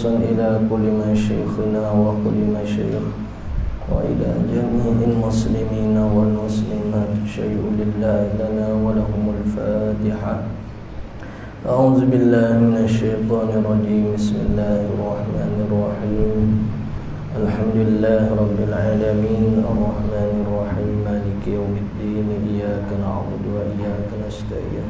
إلى كل مشايخنا وكل مشايخ وإلى جميع المسلمين والمسلمات شيء لله لنا ولهم الفاتحة. أعوذ بالله من الشيطان الرجيم. بسم الله الرحمن الرحيم. الحمد لله رب العالمين الرحمن الرحيم مالك يوم الدين إياك نعبد وإياك نستعين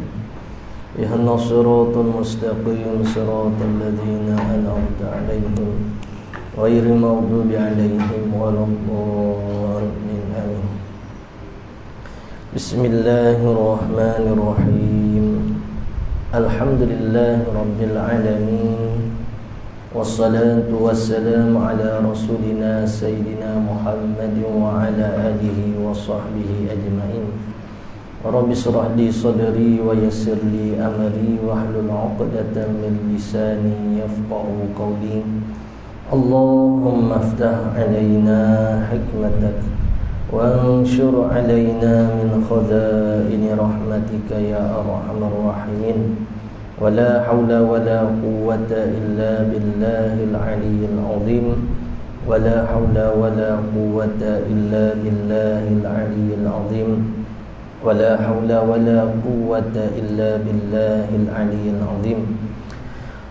اهدنا الصراط المستقيم صراط الذين أنعمت عليهم غير المغضوب عليهم ولا الضالين آمين. بسم الله الرحمن الرحيم. الحمد لله رب العالمين والصلاة والسلام على رسولنا سيدنا محمد وعلى آله وصحبه أجمعين. رب اشرح لي صدري ويسر لي أمري واحلل عقدة من لساني يفقهوا قولي. اللهم افتح علينا حكمتك وانشر علينا من خزائن رحمتك يا أرحم الراحمين. ولا حول ولا قوة إلا بالله العلي العظيم. ولا حول ولا قوة إلا بالله العلي العظيم. ولا حول ولا قوة إلا بالله العلي العظيم.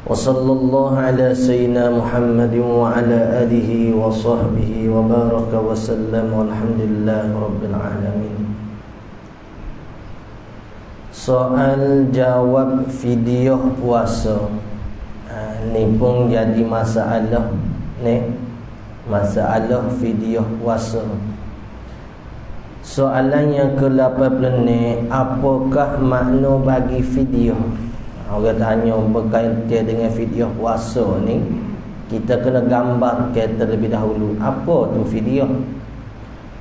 وصلى الله على سيدنا محمد وعلى آله وصحبه وبارك وسلم والحمد لله رب العالمين. Soal jawab video puasa. Ni pun jadi masalah ni. Masalah video puasa. Soalan yang ke-80 ni, apakah makna bagi video? Orang tanya berkaitan dengan video puasa ni, kita kena gambar terlebih dahulu. Apa tu video?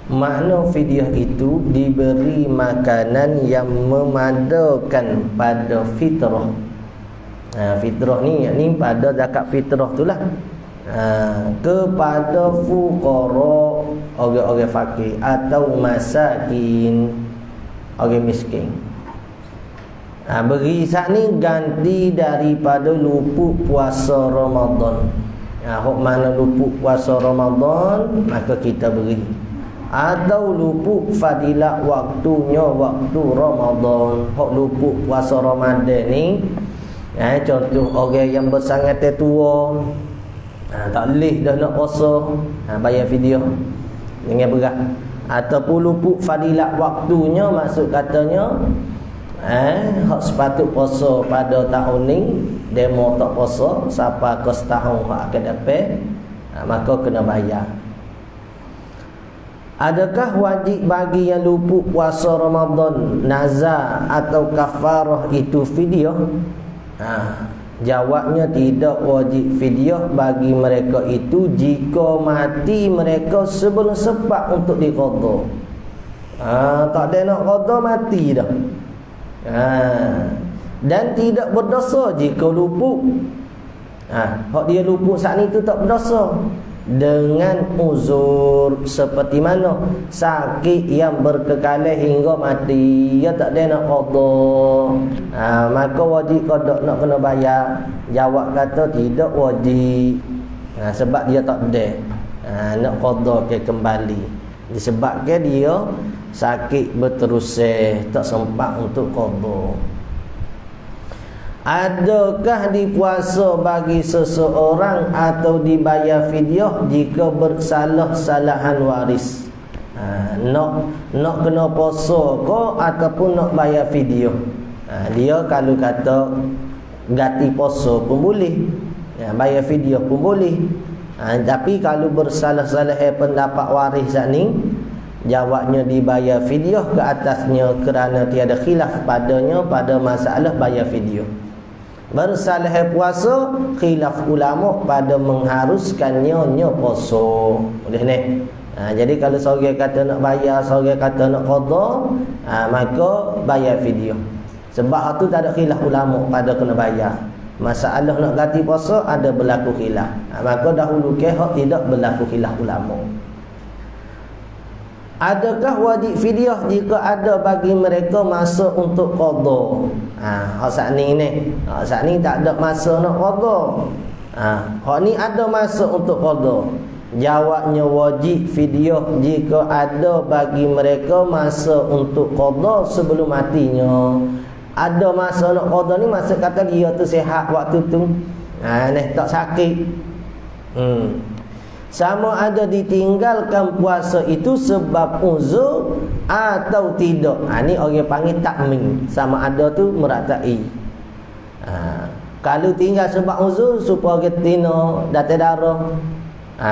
Makna video itu diberi makanan yang memadakan pada fitrah. Fitrah ni pada zakat fitrah tu lah. Kepada fuqara, orang-orang fakir, atau masakin, orang miskin. Beri saat ni ganti daripada luput puasa Ramadan. Hok mana luput puasa Ramadan, maka kita beri. Atau luput fadilat waktunya waktu Ramadan. Hok luput puasa Ramadan ni, contoh orang yang bersangat tua, tak boleh dah nak puasa, bayar video dengan berat. Ataupun luput fadilat waktunya, maksud katanya hak sepatut puasa pada tahun ni, demo tak puasa sampai ke setahun hak akan dapat, maka kena bayar. Adakah wajib bagi yang luput puasa Ramadan nazar atau kafarah itu video? Jawabnya tidak wajib fidyah bagi mereka itu jika mati mereka sebelum sempat untuk diqadha. Tak ada nak qadha, mati dah. Dan tidak berdosa jika luput. Hak dia luput saat ni tu tak berdosa. Dengan uzur seperti mana sakit yang berkekalan hingga mati, dia tak ada nak qadha, maka wajib qada, nak kena bayar. Jawab kata tidak wajib, sebab dia tak ada nak qadha ke kembali, disebabkan dia sakit berterusan, tak sempat untuk qadha. Adakah dipuasa bagi seseorang atau dibayar fidyah jika bersalah-salahan waris? Nak kena puasa ke ataupun nak bayar fidyah? Dia kalau kata ganti puasa pun boleh, bayar fidyah pun boleh. Tapi kalau bersalah-salah pendapat waris saat ni, jawabnya dibayar fidyah ke atasnya kerana tiada khilaf padanya pada masalah bayar fidyah. Bersalah puasa, khilaf ulama pada mengharuskannya puasa. Boleh ni. Jadi kalau seorang kata nak bayar, seorang kata nak qadha, maka bayar fidyah. Sebab tu tak ada khilaf ulama pada kena bayar. Masalah nak ganti puasa ada berlaku khilaf. Maka dahulu ke hak tidak berlaku khilaf ulama. Adakah wajib fidyah jika ada bagi mereka masa untuk qadha? Saat ni tak ada masa nak qadha. Hak ni ada masuk untuk qada. Jawabnya wajib fidyah jika ada bagi mereka masa untuk qada sebelum matinya. Ada masa nak qada ni masa kata dia tu sihat waktu tu. Tak sakit. Sama ada ditinggalkan puasa itu sebab uzur atau tidak. Ni orang panggil takmin. Sama ada tu meratai. Kalau tinggal sebab uzur supaya orang tino datang darah,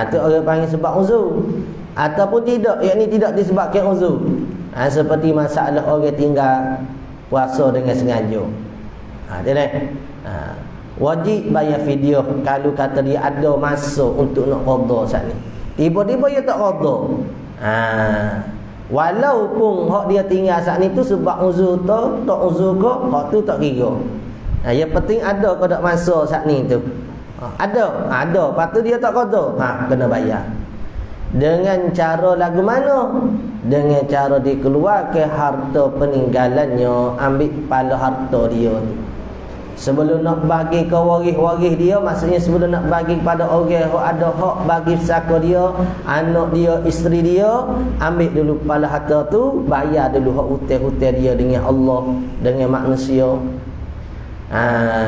tu orang panggil sebab uzur. Ataupun tidak, yakni tidak disebabkan uzur. Seperti masalah orang tinggal puasa dengan sengaja. Wajib bayar fidyah kalau kata dia ada masa untuk nak qada saat ni. Tiba-tiba dia tak qada. Walaupun hak dia tinggal saat ni tu sebab uzur tu, tak uzur ke, hak tu tak kira. Yang penting ada ke tak masa saat ni tu. Ada. Lepas tu dia tak qada. Kena bayar. Dengan cara lagu mana? Dengan cara dikeluarkan harta peninggalannya, ambil kepala harta dia tu. Sebelum nak bagi ke waris-waris dia, maksudnya sebelum nak bagi kepada orang yang ada hak bagi pusaka dia, anak dia, isteri dia, ambil dulu kepala harta tu, bayar dulu hak hutang-hutang dia dengan Allah, dengan manusia.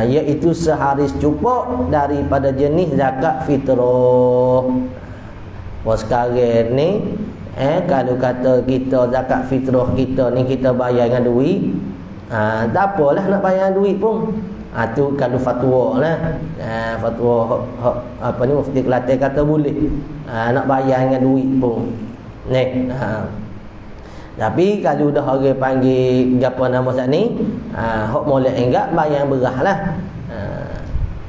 Iaitu sehari cukup daripada jenis zakat fitrah. Sekarang ni kalau kata kita zakat fitrah kita ni kita bayar dengan duit, tak apalah nak bayar duit pun. Tu kalau fatwa lah. Fatwa apa ni Mufti Kelantan kata boleh. Nak bayar dengan duit pun. Tapi kalau dah orang panggil apa nama saat ni, hak molek enggak bayar berah lah.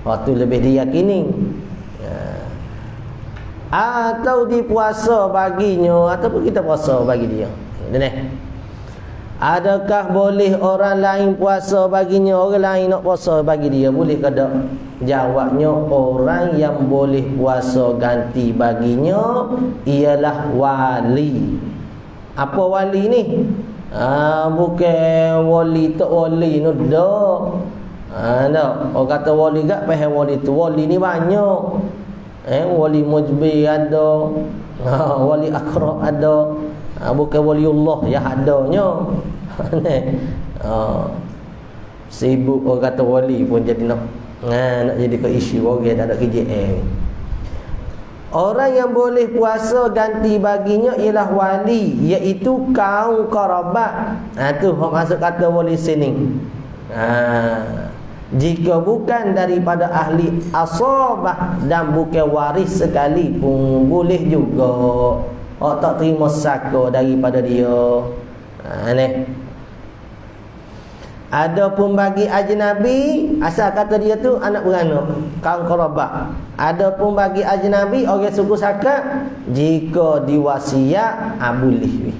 Waktu lebih diyakini. Atau dipuasa baginya, ataupun kita puasa bagi dia. Adakah boleh orang lain puasa baginya, orang lain nak puasa bagi dia? Boleh ke tak? Jawabnya, orang yang boleh puasa ganti baginya ialah wali. Apa wali ni? Bukan wali tak wali no dah. Orang kata wali gak pahal wali tu. Wali ni banyak. Wali mujbi ada. Wali akra ada. Bukan waliullah yang adanya. Sibuk orang kata wali pun jadi nak jadi ke isu orang tak ada KJM. Orang yang boleh puasa ganti baginya ialah wali, iaitu kaum kerabat. Tu hok masuk kata wali sini. Jika bukan daripada ahli asabah dan bukan waris sekalipun, boleh juga. Tak terima saka daripada dia. Adapun bagi ajnabi, asal kata dia tu anak beranak, kaum kerabat. Adapun bagi ajnabi, orang suku sakat, jika diwasiat, boleh.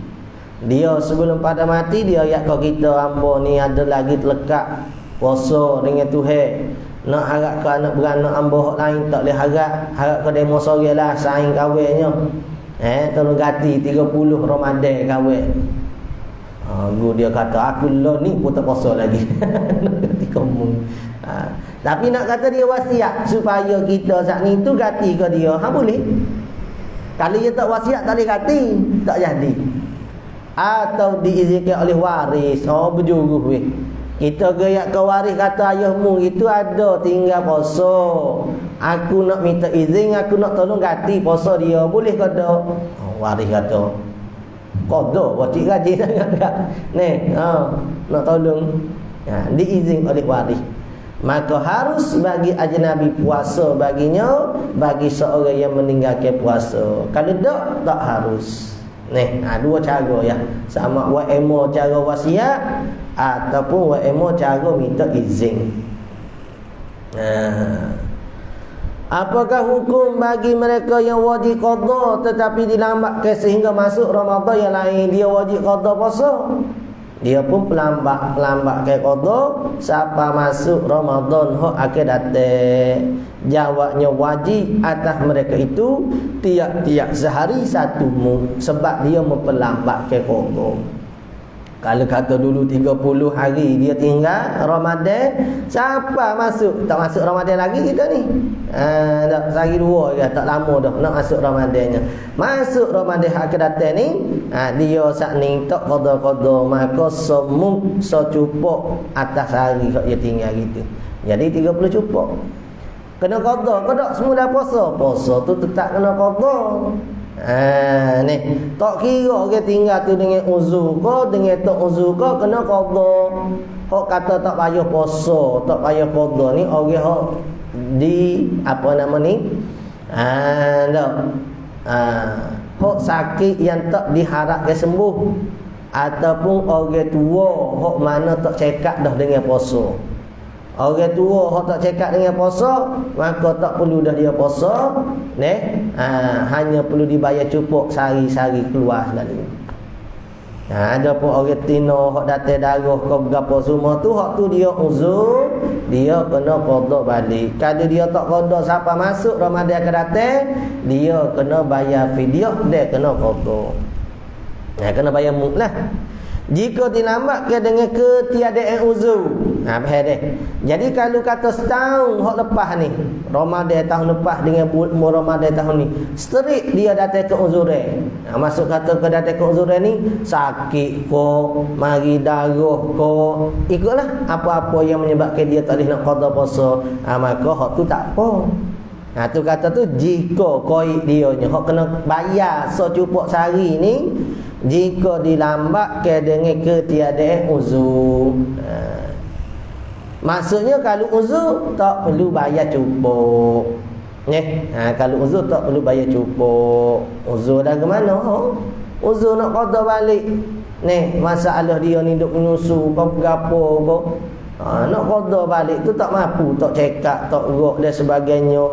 Dia sebelum pada mati, dia ayat kau kita hamba ni ada lagi terlekat puasa dengan Tuhan. Nak harap ke anak beranak hamba lain tak boleh harap. Harap ke demo sore lah saing kahwinnya. Tolong ganti 30 Ramadan kahwin. Guru dia kata aku lah ni pun tak puasa lagi. Nak ganti kamu. Tapi nak kata dia wasiat supaya kita saat ni tu ganti ke dia, boleh. Kalau dia tak wasiat tak boleh ganti, tak jadi. Atau diizinkan oleh waris. Berjuruh weh. Kita gerak ke waris kata ayahmu itu ada tinggal puasa. Aku nak minta izin, aku nak tolong ganti puasa dia. Boleh ke tak? Waris kata qada wajib gaji sangat tak? Nak tolong. Diizin oleh waris. Maka harus bagi ajnabi puasa baginya, bagi seorang yang meninggalkan puasa. Kalau tak harus. Dua cara ya. Sama WMO cara wasiat ataupun WMO cara minta izin. Apakah hukum bagi mereka yang wajib qada tetapi dilambatkan sehingga masuk Ramadan yang lain dia wajib qada puasa? Dia pun pelambatkan qada siapa masuk Ramadan hok akan datang. Jawabnya wajib atas mereka itu tiap-tiap sehari satu sebab dia memperlambatkan qada. Kalau kata dulu 30 hari dia tinggal Ramadan, siapa masuk? Tak masuk Ramadan lagi kita ni. Dah sehari dua je, tak lama dah nak masuk Ramadannya. Masuk Ramadan hak ke datang ni, dia sat ni tak qada-qada, maka semua secupuk atas hari hak dia tinggal gitu. Jadi 30 cupuk. Kena qada, qada semua dah puasa. Puasa tu tetap kena qada. Ni tak kira ke tinggal tu dengan uzur ke dengan tak uzur ke kena qada. Hok kata tak payah puasa, tak payah qada ni orang hok di apa nama ni? Hok sakit yang tak diharapkan sembuh, ataupun orang tua hok mana tak cekak dah dengan puasa. Orang tua hok tak cekak dengan puasa, maka tak perlu dah dia puasa, hanya perlu dibayar cupuk sehari-sehari keluar selalu. Ada pun orang tino hok datang darah ke berapa semua tu, hok tu dia uzur, dia kena qada balik. Kalau dia tak qada siapa masuk Ramadan akan datang, dia kena bayar fidyah, dia kena qada. Kena bayar muklah. Jika dilambatkan dengan ketiadaan uzur, faham dah. Jadi kalau kata setahun hak lepas ni, Ramadan tahun lepas dengan Ramadan tahun ni, straight dia datang ke uzuran. Masuk kata ke datang ke uzuran ni, sakit ko, mari darah ko, ikutlah apa-apa yang menyebabkan dia tak boleh nak qada puasa, maka hak tu tak apa. Tu kata tu jika koi dia nya hak kena bayar secupuk sehari ni, jika dilambatkan dengan ketiadaan uzur. Maksudnya kalau uzur tak perlu bayar cupuk. Kalau uzur tak perlu bayar cupuk. Uzur dah ke mana? Uzur nak qada balik. Masalah dia ni duk menyusu kau gapo kau. Nak qada balik tu tak mampu, tak cekak, tak rok dan sebagainya.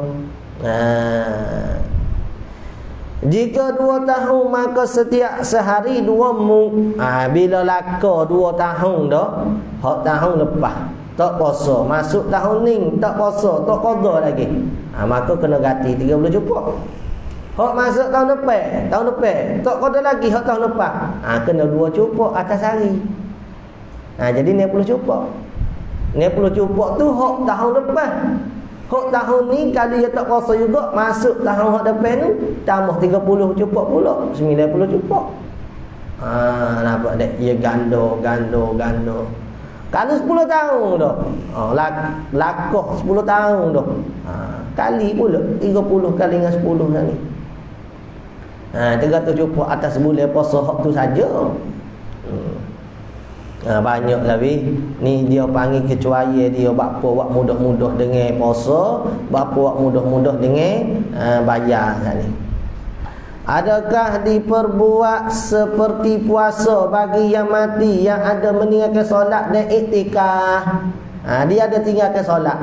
Jika 2 tahun maka setiap sehari 2 muk. Bila laka 2 tahun dah, hak tahun lepas tak puasa, masuk tahun ni tak puasa, tak qada lagi, maka kena ganti 30 cupuk. Hak masuk tahun depan tak qada lagi, hak tahun lepas, kena 2 cupuk atas hari. Jadi 90 cupuk. 90 cupuk tu hak tahun lepas. Hak tahun ni kalau dia tak puasa juga, masuk tahun hak depan tu tambah 30 cupuk pula, 90 cupuk. Nampak tak? Ia ganda. Kalau 10 tahun dah, lakoh 10 tahun dah, kali pula 30 kali dengan 10 kali. 300 cupuk atas bulan puasa hak tu saja. Banyak lagi ni dia panggil kecuali dia bapa buat mudah-mudah dengan puasa, bapa buat mudah-mudah dengan bayar tadi. Adakah diperbuat seperti puasa bagi yang mati yang ada meninggalkan solat dan iktikaf? Dia ada tinggalkan solat,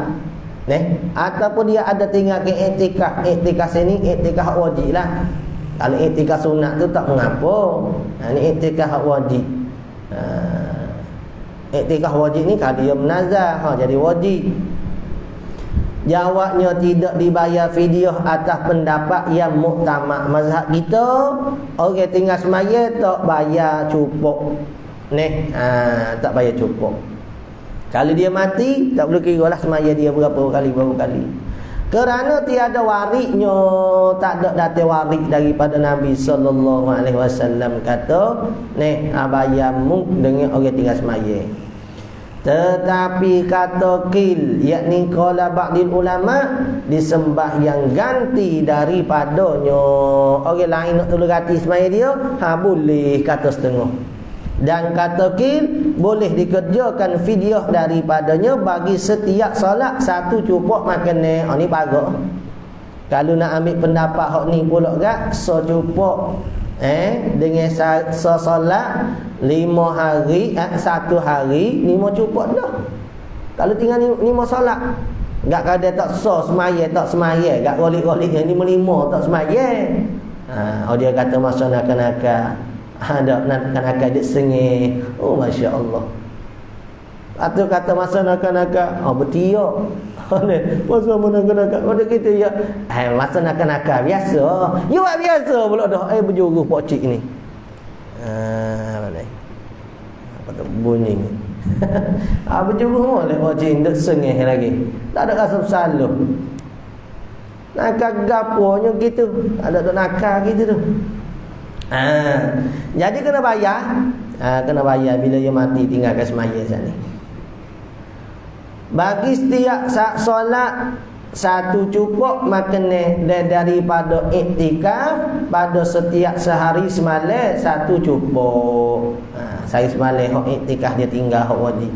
ataupun dia ada tinggalkan iktikaf. Iktikaf ni iktikaf wajib lah. Kalau iktikaf sunat tu tak mengapa. Ini iktikaf wajib. Iktikaf wajib ni kalau dia menazah, jadi wajib. Jawabnya tidak dibayar fidyah atas pendapat yang muktamad mazhab kita. Orang tinggal semaya tak bayar cupuk. Tak bayar cupuk. Kalau dia mati, tak perlu kira lah semaya dia berapa kali. Kerana tiada warisnya, tak ada datang waris daripada Nabi SAW kata, bayar muk dengan orang tinggal semaya. Tetapi kata qil, yakni qala ba'dil ulama, disembah yang ganti daripadanya. Orang lain nak tolong ganti semaya dia, boleh kata setengah. Dan kata qil, boleh dikerjakan fidyah daripadanya bagi setiap solat 1 cupuk makanan. Ni bagus. Kalau nak ambil pendapat hak ni pula gak, secupuk dengan solat 5 hari, 1 hari 5 cupuk dah. Kalau tinggal 5 solat, gak kada tak semaya, tak semaya, gak golik-golik yang 5 tak semaya. Dia kata masa nak-nak ada nak-nak dia sengih. Masya Allah. Atau kata masa nak-nak bertiak. Masa nak-nak pada kita ya. Masa nak-nak biasa. You buat biasa pula dah. Berjuru pokcik ni. bunyi. Apa juga boleh wajib duk sengih lagi. Tak ada rasa bersalah. Nakal gaponya gitu. Ada duk nakal gitu tu. Jadi kena bayar. Kena bayar bila dia mati tinggalkan semaya sana. Bagi setiap solat satu cukup makna daripada iktikaf pada setiap sehari semalam satu cukup. Sehari semalam hak iktikaf dia tinggal hak wajib.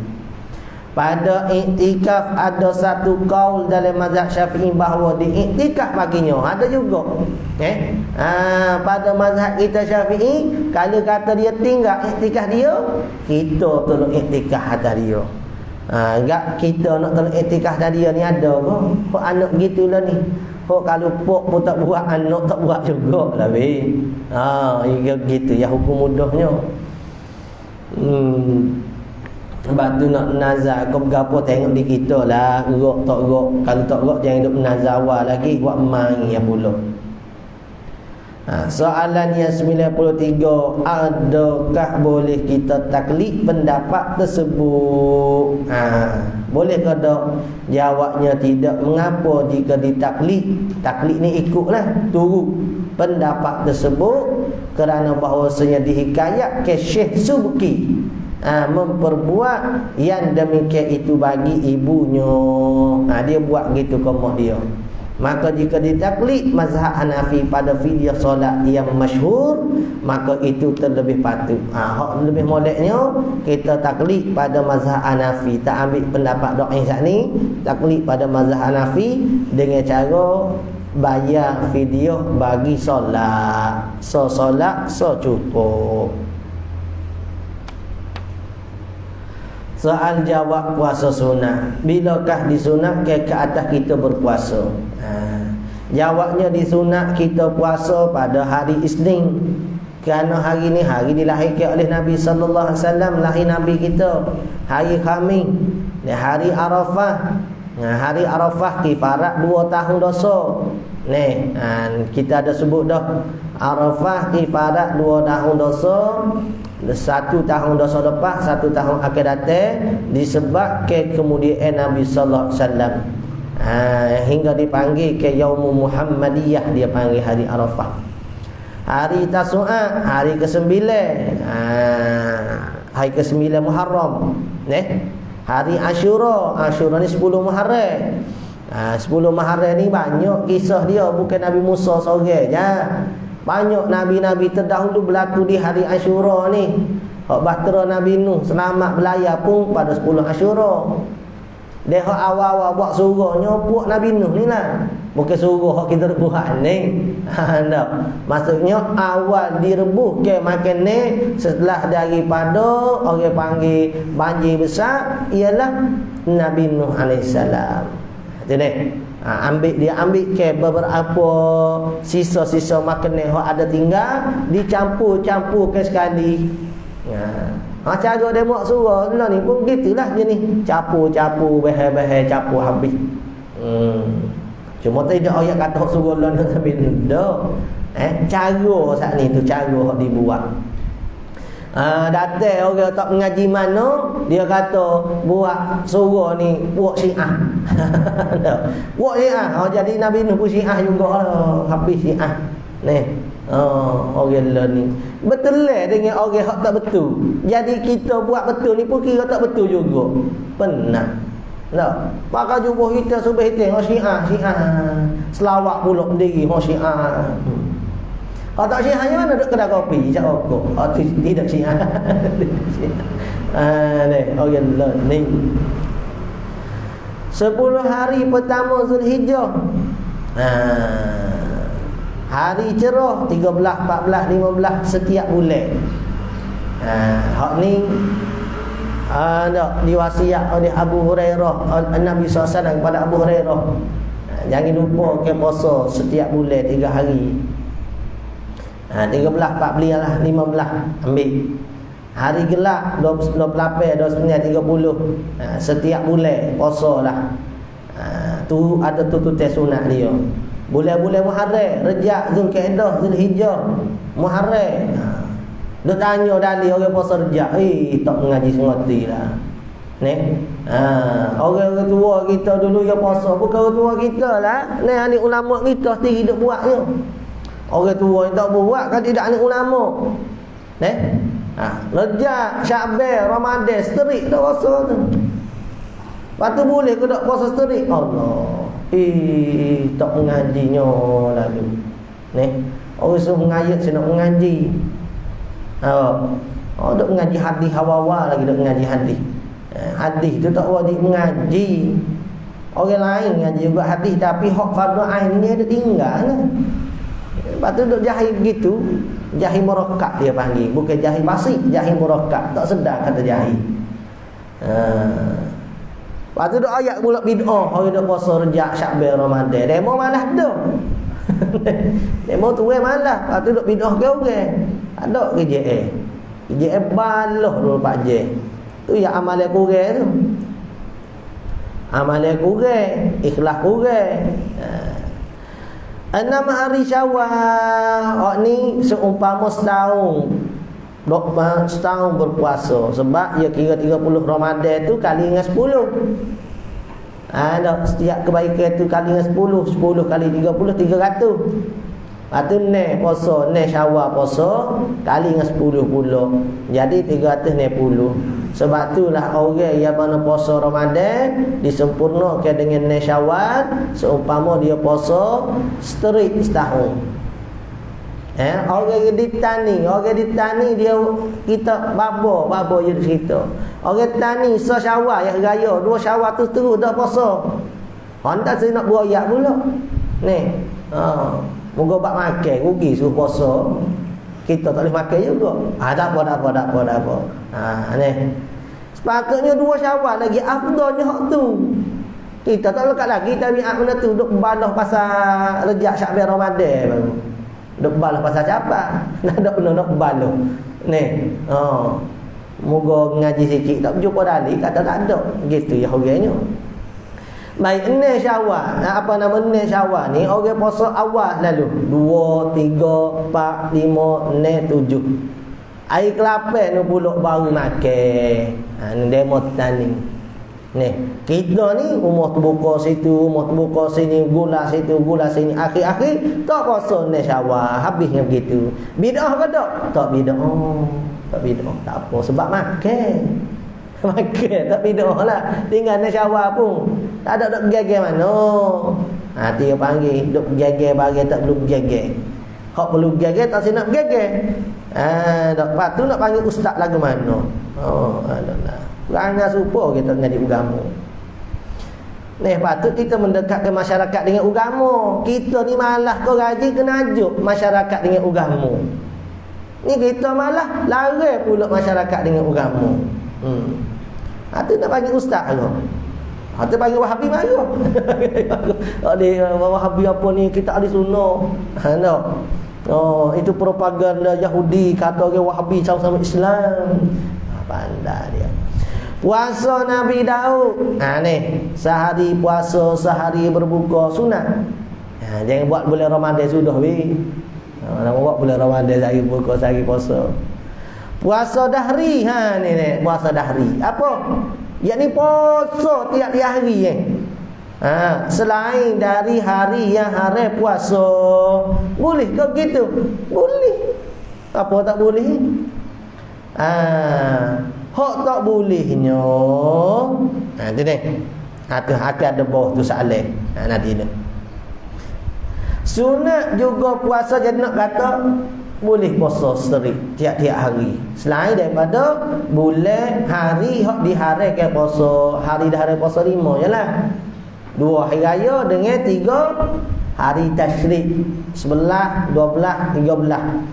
Pada iktikaf ada satu kaul dalam mazhab Syafi'i bahawa di iktikaf baginya ada juga. Pada mazhab kita Syafi'i kalau kata dia tinggal iktikaf dia, kita tolong iktikaf atas dia. Enggak kita nak tolong iktikaf dari dia ni ada ke? Kok anak gitulah ni. Kok kalau pok pun tak buat, anak tak buat jugalah weh. Gitu ya hukum mudahnya. Sebab tu nak nazar kau berapa tengok di kita lah. Gerok tak gerok. Kalau tak gerok jangan duk nazar awal lagi. Buat mangi yang puluh. Soalan yang 93, adakah boleh kita taklid pendapat tersebut? Boleh ke tak? Jawabnya tidak. Mengapa jika ditaklid? Taklid ni ikutlah, turut pendapat tersebut kerana bahawasanya dihikayat ke Syekh Subki memperbuat yang demikian itu bagi ibunya. Dia buat gitu komah dia. Maka jika ditaklid mazhab Hanafi pada fidyah solat yang masyhur, maka itu terlebih patut. Hak lebih moleknya kita taklid pada mazhab Hanafi, tak ambil pendapat Dr. Ihsan ni, taklid pada mazhab Hanafi dengan cara bayar fidyah bagi solat. Solat cukup. Soal jawab puasa sunat. Bilakah disunat ke atas kita berpuasa? Jawabnya disunat kita puasa pada hari Isnin. Kerana hari ni hari dilahirkan oleh Nabi sallallahu alaihi wasallam, lahir Nabi kita. Hari Khamis, hari Arafah. Hari Arafah kifarat 2 tahun dosa. Kita ada sebut dah. Arafah kifarat 2 tahun dosa. 1 tahun dosa lepas, 1 tahun akan datang, disebabkan kemudian Nabi sallallahu alaihi wasallam hingga dipanggil ke Yaumul Muhammadiyah, dia panggil hari Arafah. Hari Tasu'a, hari ke-9, hari ke-9 Muharram. Hari Ashura ni 10 Muharram. 10 Muharram ni banyak kisah dia, bukan Nabi Musa seorang je. Banyak nabi-nabi terdahulu berlaku di hari Ashura ni. Hak bahtera Nabi Nuh selamat belayar pun pada 10 Ashura. Dia hak awal-awal buat surah nyopuk Nabi Nuh ni lah. Bukan surah hak kita rebuhan ni. Maksudnya awal direbuh ke makan ni setelah daripada orang panggil banjir besar ialah Nabi Nuh alaihissalam. Jadi dia ambil ke beberapa sisa-sisa makanan yang ada tinggal, dicampur ke sekali. Cara dia buat surah ni pun gitulah dia ni, campur bahai-bahai, campur habis. Cuma tidak ayat kata surah lah ni sampai dah. Cara saat ni tu cara hak dibuat. Datang orang tak mengaji mana, dia kata buat surah ni buat Syiah. Buat Syiah. Jadi Nabi Nuh pun Syiah jugalah, habis Syiah. Orang lah ni betul dengan orang hak tak betul. Jadi kita buat betul ni pun kira tak betul juga. Penat. Maka jumpa kita subih tengok Syiah. Selawat pula berdiri Syiah. Kalau tak Syiahnya mana duduk kedai kopi, ijak rokok. Tidak Syiah. Orang lah ni. 10 hari pertama Zulhijjah. Hari cerah 13, 14, 15 setiap bulan. Hak ni diwasiat oleh Abu Hurairah, Nabi SAW kepada Abu Hurairah. Jangan lupa ke puasa setiap bulan 3 hari. 13, 14 lah, 15 ambil. Hari gelap 28, 29, 30. Setiap bulan puasa lah. Tu ada tututan sunat dia. Bulan-bulan Muharram, Rejab, Zulkaidah, Zulhijjah, Muharram. Duk tanya dalil orang puasa rejak, tak mengaji sengerti lah. Ni, orang tua kita dulu yang puasa, bukan orang tua kita lah. Ni ulama kita sendiri duk buat je. Orang tua yang tak buat kan tidak ni ulama. Ni, Rejak, Syakban, Ramadan, seterik dah puasa tu. Lepas tu boleh ke tak puasa seterik? Allah, tak mengajinya lalu. Ni, orang suruh mengayat saya nak mengaji. Duk mengaji hadis hawa-hawa lagi, duk mengaji hadis. Hadis tu tak wajib mengaji. Orang lain mengaji juga hadis, tapi hak fardu ain ni ada tinggal lah. Lepas tu duk jahil begitu, jahil murakkab dia panggil, bukan jahil basik, jahil murakkab, tak sedar kata jahil. Lepas tu duk ayat pula bid'ah, orang duk puasa Rejab, Syakban, Ramadan, demo malah dah. Demo tu malah, lepas tu duk bid'ah ke orang. Ada ke JA baloh dulu Pak J. Tu yang amalan kurang tu. Amalan kurang, ikhlas kurang. 6 hari Syawal ni seumpama setahun. Setahun berpuasa. Sebab dia kira 30 Ramadan tu kali dengan 10. Ada setiap kebaikan tu kali dengan 10. 10 kali 30, 300. Lepas tu ni puasa, ni Syawal puasa kali dengan 10 pula. Jadi 360. Sebab itulah orang yang mana puasa Ramadan disempurnakan dengan ni Syawal seumpama dia puasa seterik setahun. Orang ditani dia kita babo je cerita. Orang tani Syawal yang raya 2 Syawal tu terus dah puasa. Hendak saya nak buayak pula. Ni. Moga bak makan rugi suruh puasa. Kita tak boleh makan juga. Tak apa. Ni. Sepatutnya 2 Syawal lagi afdalnya hak tu. Kita tak lekat lagi tabiat benda tu duk balah pasal Rejab, Syakban, Ramadan baru. Duk balah pasal siapa? Nak balah. Ni. Moga ngaji sikit tak berjumpa dalil kata tak ada. Gitu ya orangnya. Baik, ni Syawal. Apa nama ni Syawal ni? Orang puasa awal lalu 2, 3, 4, 5, 6, 7. Air kelapa ni pulak baru makan. Ni demo tani. Ni, kita ni umur terbuka situ, umur terbuka sini, gula situ, gula sini. Akhir-akhir tak puasa ni Syawal. Habisnya begitu. Bid'ah ke tak? Tak bid'ah. Tak bid'ah. Tak apa sebab makan. Makan tak bid'ah lah. Tinggal ni Syawal pun tak ada duk bergagal mana. Dia panggil duk bergagal bagi tak perlu bergagal. Hak perlu bergagal tak nak bergagal. Lepas tu nak panggil ustaz lagu mana. Alah. Kerana supaya kita ngaji agama. Ni patut kita mendekatkan masyarakat dengan agama. Kita ni malah kau gaji kena ajuk masyarakat dengan agama. Ni kita malah larang pula masyarakat dengan agama. Tu nak panggil ustaz ke? Tu panggil Wahabi marah. Wahabi apa ni, kita ahli sunnah. Itu propaganda Yahudi kata orang Wahabi sama-sama Islam. Pandai dia. Puasa Nabi Daud. Ni, sehari puasa, sehari berbuka sunat. Jangan buat bulan Ramadan sudah weh. Nak buat bulan Ramadan sehari berbuka, sehari puasa. Puasa dahri. Ni puasa dahri. Apa? Yakni puasa tiap-tiap hari selain dari hari yang hari puasa. Boleh ke gitu? Boleh. Apa tak boleh? Hak tak bolehnya. Tu ni. Akan ada bawah tu soalan. Nanti ni. Sunat juga puasa jadi nak kata boleh puasa seterik tiap-tiap hari selain daripada bulan hari hak diharaikan puasa. Hari dah hari puasa 5 jelah. 2 hari raya dengan 3 hari tasyrik, 11, 12, 13.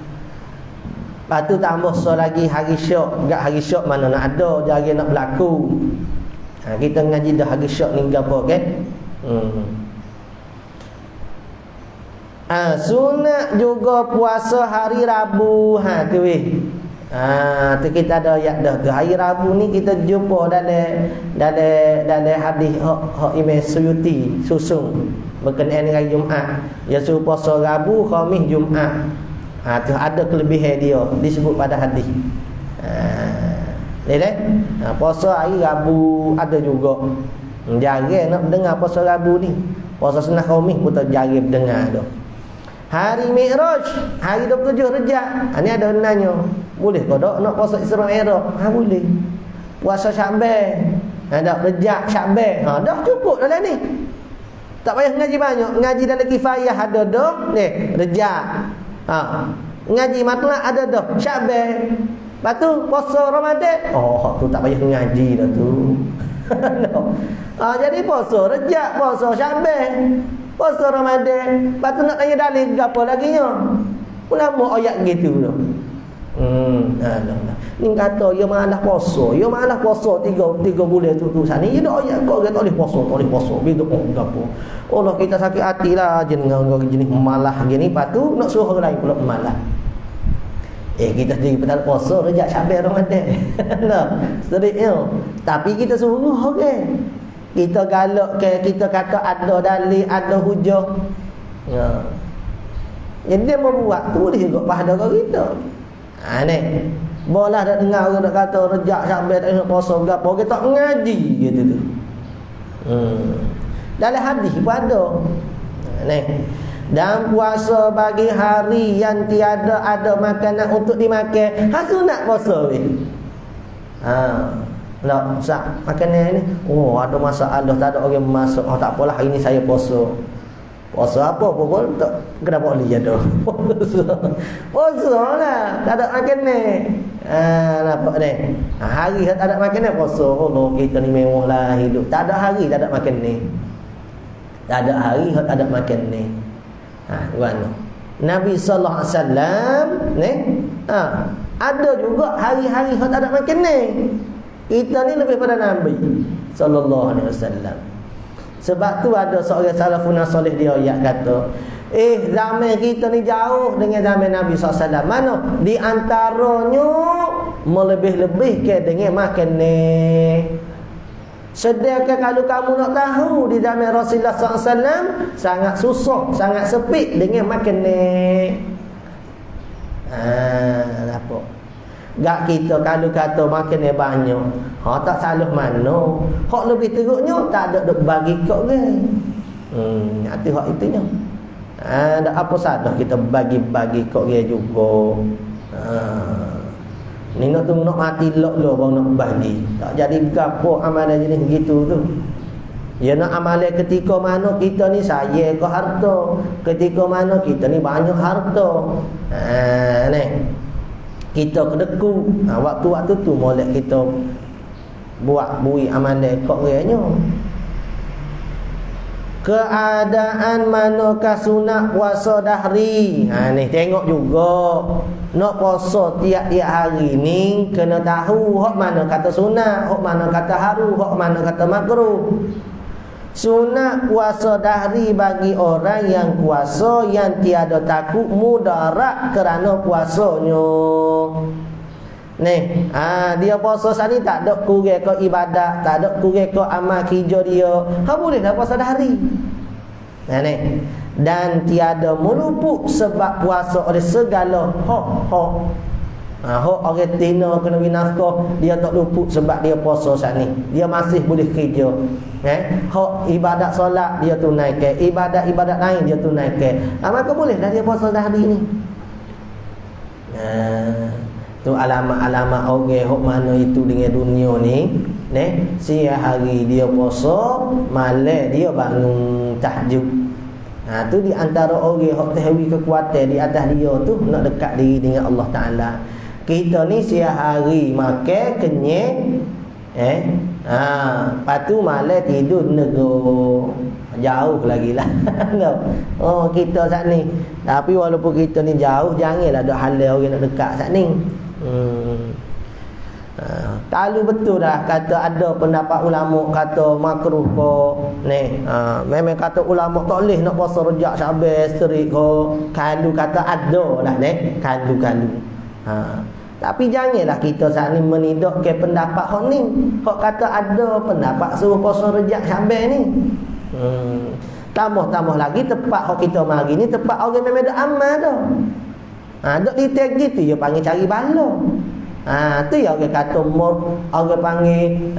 Lepas tu tambah lagi hari syak. Gak hari syak mana nak ada jari nak berlaku. Kita ngaji dah hari syak ni gapo kan? Sunat juga puasa hari Rabu. Tu weh. Tu kita ada ayat dah tu. Hari Rabu ni kita jumpa dalam hadis hak Imam Suyuti susun berkenaan dengan Jumaat. Dia suruh puasa Rabu, Khamis, Jumaat. Tu ada kelebihan dia disebut pada hadis. Puasa hari Rabu ada juga. Jarang nak dengar puasa Rabu ni. Puasa Sunnah Qaumih pun tak jarang dengar dah. Hari Mi'raj, hari 27 Rejab. Ni ada nanya, boleh ke tak nak puasa Isra Mi'raj? Boleh. Puasa Syaban, ada Rejab, Syaban. Dah cukup dalam ni. Tak payah ngaji banyak. Ngaji dalam kifayah ada dah. Ni, Rejab. Ngaji matlab ada dah. Syaban. Lepas tu puasa Ramadan. Tu tak payah ngaji dah tu. No. Jadi puasa Rejab, puasa Syaban, puasa Ramadan. Lepas tu nak tanya dalil apa lagi nya? Ulama ayat gitu tu. Ni kata dia malas puasa. Dia malas puasa 3 bulan tu sani. Dia dak ayat kau kata boleh puasa. Begitu gapo. Allah kita sakit hatilah jenis malas gini. Lepas tu nak suruh orang lain pula malas. Kita sendiri petang puasa Rejab, Syaban, Ramadan. Nah, seteriknya. Tapi kita suruh kita galak ke, kita kata ada dalil, ada hujah. Jadi dia mau buat tu dia juga pahala kau kita. Ni. Bolah dah dengar orang nak kata Rejab, Syaban tak nak puasa gapo, kita tak ngaji gitu tu. Dalam hadis pun ada. Ni. Dan puasa bagi hari yang tiada ada makanan untuk dimakan. Sunat puasa weh. Lah, Ustaz, makanan ni ada masalah, tak ada orang masuk. Tak apalah, hari ni saya puasa. Puasa apa pun tak kenapa boleh ada. Puasa lah, tak ada makanan. Nampak ni. Hari tak ada makanan puasa. Allah, kita ni mewahlah hidup. Tak ada hari tak ada makanan. Tak ada hari tak ada makanan. Nabi sallallahu alaihi wasallam ni ada juga hari-hari hak tak ada makan ni. Kita ni lebih pada Nabi sallallahu alaihi wasallam. Sebab tu ada seorang salafun soleh dia ayat kata, zaman kita ni jauh dengan zaman Nabi sallallahu alaihi wasallam. Mana di antaranya melebih-lebihkan dengan makan ni. Sedangkan kalau kamu nak tahu di zaman Rasulullah SAW sangat susah, sangat sepit dengan makan ni. Apa? Gak kita kalau kata makan ni banyak, tak salah mana. Hak lebih teruknya tak ada duk bagi kau ke. Itu hak itunya. Tak apa salah kita bagi-bagi kau dia juga. Ni nak tunggu nak mati lok-lok baru nak bagi. Tak jadi gapo amalan jenis begitu tu. Ya nak amalan ketika mana kita ni saya ke harta, ketika mana kita ni banyak harta. Ni. Kita kedeku. Waktu-waktu tu molek kita buat bui amalan kok reanya. Keadaan manakah sunat puasa dahri. Ni tengok juga. Nak puasa tiap-tiap hari ni kena tahu hak mana kata sunat, hak mana kata haru, hak mana kata makruh. Sunat puasa dahri bagi orang yang puasa yang tiada takut mudarat kerana puasanya. Ni, dia puasa sani tak ada kurang ke ibadat, tak ada kurang ke amal kerja dia. Boleh dah puasa dahri. Ni. Dan tiada meluput sebab puasa oleh segala hak orang tina kena binafkah, dia tak luput sebab dia puasa saat ni. Dia masih boleh kerja. Hak ibadat solat dia tunaikan, ibadat-ibadat lain dia tunaikan. Maka boleh dah dia puasa dahri ni. Tu alamat-alamat orang hak mana itu dengan dunia ni. Siang hari dia puasa, malam dia bangun tahajud. Tu di antara orang yang tahu kekuatan di atas dia tu nak dekat diri dengan Allah Ta'ala. Kita ni siang hari makan kenyang, lepas tu malam tidur nego. Jauh lagi lah. Kita saat ni. Tapi walaupun kita ni jauh, janganlah ada halal orang nak dekat saat ni. Kalau betul dah kata ada pendapat ulama kata makruh ko ni, memang kata ulama tak boleh nak puasa Rejab, Syaban serik ko. Kalau kata ada lah ni, kalau. Tapi janganlah kita saat ni menidok ke pendapat hak ni. Hak kata ada pendapat suruh puasa Rejab, Syaban ni. Tambah lagi tepat hak kita mari ni tepat orang memang ada amal dah. Dok detail gitu dia panggil cari bala. Tu yang orang kata orang panggil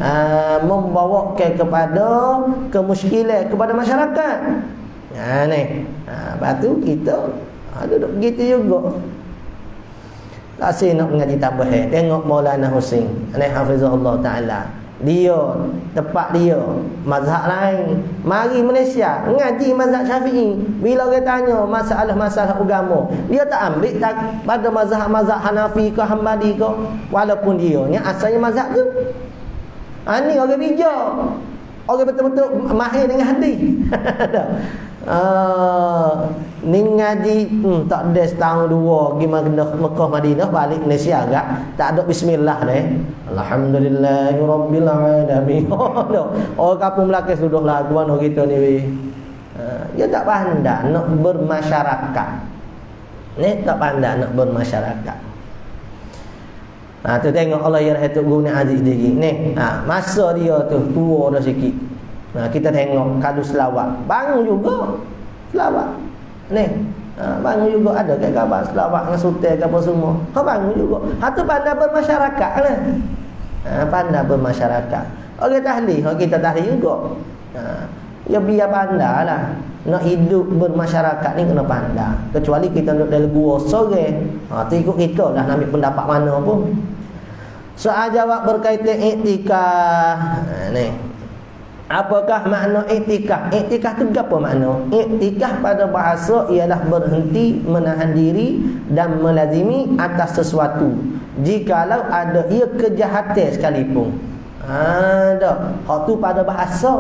membawa kepada kemusykilan kepada masyarakat. Ni. Lepas tu kita duduk gitu juga. Asyik nak mengaji tambah. Tengok Maulana Husain hafizahullah taala. Dia tempat dia mazhab lain. Mari Malaysia ngaji mazhab Syafi'i. Bila orang tanya masalah-masalah agama, dia tak ambil tak pada mazhab-mazhab Hanafi ke Hambali ke, walaupun dia nya asalnya mazhab tu. Ni orang bijak. Orang betul-betul mahir dengan hadis. Ni ngaji tak ada setahun dua pergi Mekah Madinah balik Malaysia agak tak ada bismillah dah. Alhamdulillahirabbil alamin. Orang kampung Melaka duduk lagu mana kita ni. Dia tak pandai nak bermasyarakat. Ni tak pandai nak bermasyarakat. Tu tengok Allah ya Rahmatul Guna Aziz diri. Ni masa dia tu tua dah sikit. Kita tengok kalau selawat bangun juga selawat. Ni bangun juga ada kat khabar selawat dengan sultan ke apa semua. Kau bangun juga. Tu pandai bermasyarakat lah. Pandai bermasyarakat. Orang tahlil, kita tahlil juga. Ya biar pandai lah. Nak hidup bermasyarakat ni kena pandai. Kecuali kita duduk dalam gua sore. Tu ikut kita lah nak ambil pendapat mana pun. Soal jawab berkaitan iktikaf. Ni. Apakah makna iktikaf? Iktikaf tu apa makna? Iktikaf pada bahasa ialah berhenti, menahan diri dan melazimi atas sesuatu jikalau ada ia kejahatan sekalipun. Hak tu pada bahasa.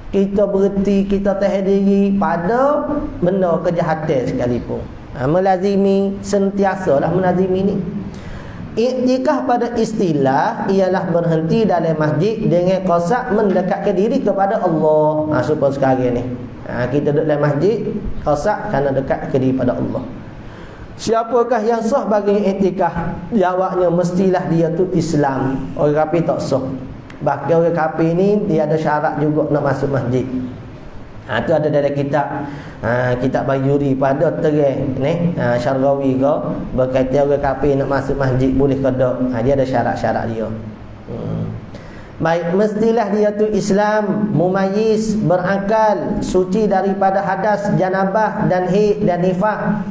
Kita berhenti, kita tahan diri pada benda kejahatan sekalipun. Melazimi, sentiasalah melazimi ni. Iktikaf pada istilah ialah berhenti dalam masjid dengan qasad mendekatkan diri kepada Allah. Supaya sekarang ni kita duduk dalam masjid qasad kerana dekat ke diri pada Allah. Siapakah yang sah bagi iktikaf? Jawabnya mestilah dia tu Islam. Orang kafir tak sah. Bahkan orang kafir ni dia ada syarat juga nak masuk masjid. Tu ada dalam kitab Bayuri pada terang ni Syargawi ke berkaitan orang kafir nak masuk masjid boleh ke tak. Dia ada syarat-syarat dia. Baik, mestilah dia tu Islam, mumayyiz, berakal, suci daripada hadas, janabah dan haid dan nifas.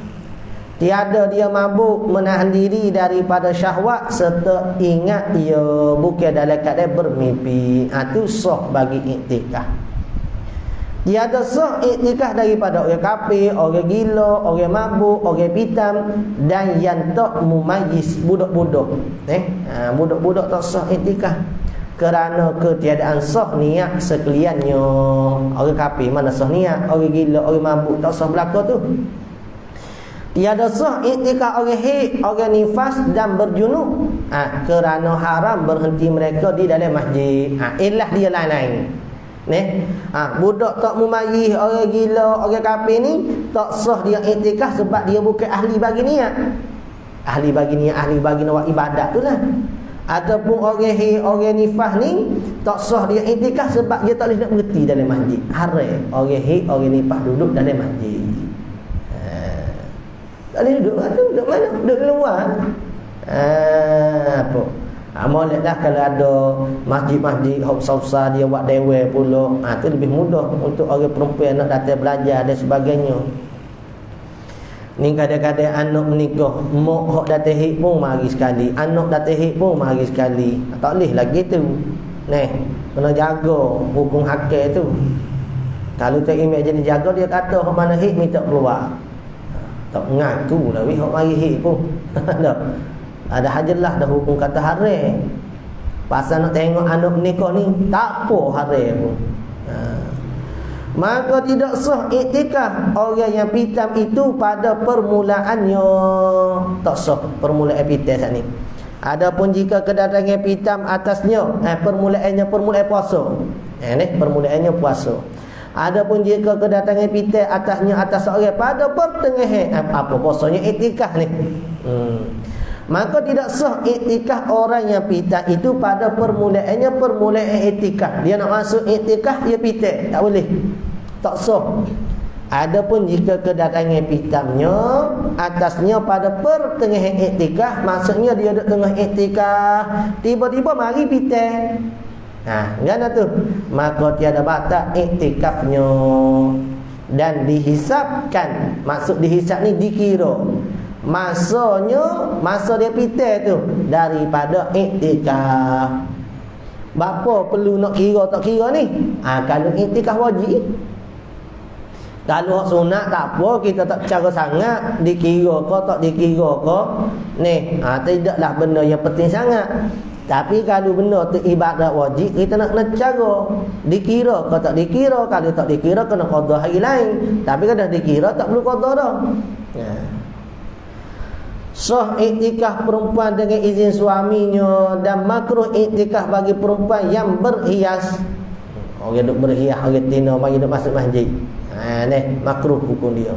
Tiada dia mabuk, menahan diri daripada syahwat serta ingat ia bukan dalam keadaan bermimpi. Itu sah bagi iktikaf. Tiada sah iktikaf daripada orang kafir, orang gila, orang mabuk, orang pitam dan yang tak mumayyiz, budak-budak. Budak-budak tak sah iktikaf kerana ketiadaan sah niat sekaliannya. Orang kafir mana sah niat, orang gila, orang mabuk tak sah belaka tu. Tiada sah iktikaf orang haid, orang nifas dan berjunub kerana haram berhenti mereka di dalam masjid. Ilah dia lain-lain. Budak tak mumayyiz, orang gila, orang kafir ni tak sah dia iktikaf sebab dia bukan ahli bagi niat. Ahli bagi niat, ahli bagi nak ibadat tu lah. Ataupun orang haid, orang nifas ni tak sah dia iktikaf sebab dia tak boleh nak berhenti dalam masjid. Haram orang haid, orang nifas duduk dalam masjid. Tak boleh duduk tu, duduk mana? Duduk luar. Apa? Moleklah kalau ada masjid-masjid hausa dia buat dewan pula. Tu lebih mudah untuk orang perempuan nak datang belajar dan sebagainya. Ni kadang-kadang anak menikah, mak hok datang haid pun mari sekali, anak datang haid pun mari sekali. Tak boleh lagi tu. Kena jaga hukum hakim tu. Kalau tak imam jadi jaga, dia kata hok mana haid minta keluar. Tak ngaku dah hok mari haid pun. Ada hajalah dah hukum kata haram. Pasal nak tengok anak menikah ni tak apa haram pun. Maka tidak sah iktikaf orang yang pitam itu pada permulaannya. Tak sah permulaan pitam saat ni. Adapun jika kedatangan pitam atasnya permulaannya puasa. Ni permulaannya puasa. Adapun jika kedatangan pitam atasnya atas orang pada pertengahan apa puasanya iktikaf ni. Maka tidak sah iktikaf orang yang pitam itu pada permulaannya permulaan iktikaf. Dia nak masuk iktikaf dia pitam, tak boleh. Tak sah. Adapun jika kedatangan hitamnya atasnya pada pertengahan iktikaf, maksudnya dia duduk tengah iktikaf, tiba-tiba mari pitang. Kan tu. Maka tiada batal iktikafnya. Dan dihisapkan. Maksud dihisap ni dikira. Masa dia pitang tu daripada iktikaf. Bapa perlu nak kira tak kira ni? Kalau iktikaf wajib. Kalau sunat tak apa, kita tak cara sangat dikira ke tak dikira ke ni. Tidaklah benda yang penting sangat. Tapi kalau benda tu ibadat wajib, kita nak kena cara dikira ke tak dikira. Kalau tak dikira kena qada hari lain. Tapi kalau dah dikira tak perlu qada dah. Sah iktikaf perempuan dengan izin suaminya, dan makruh iktikaf bagi perempuan yang berhias. Orang duk berhias hari tina bagi duk masuk masjid. Ni makruh hukum dia.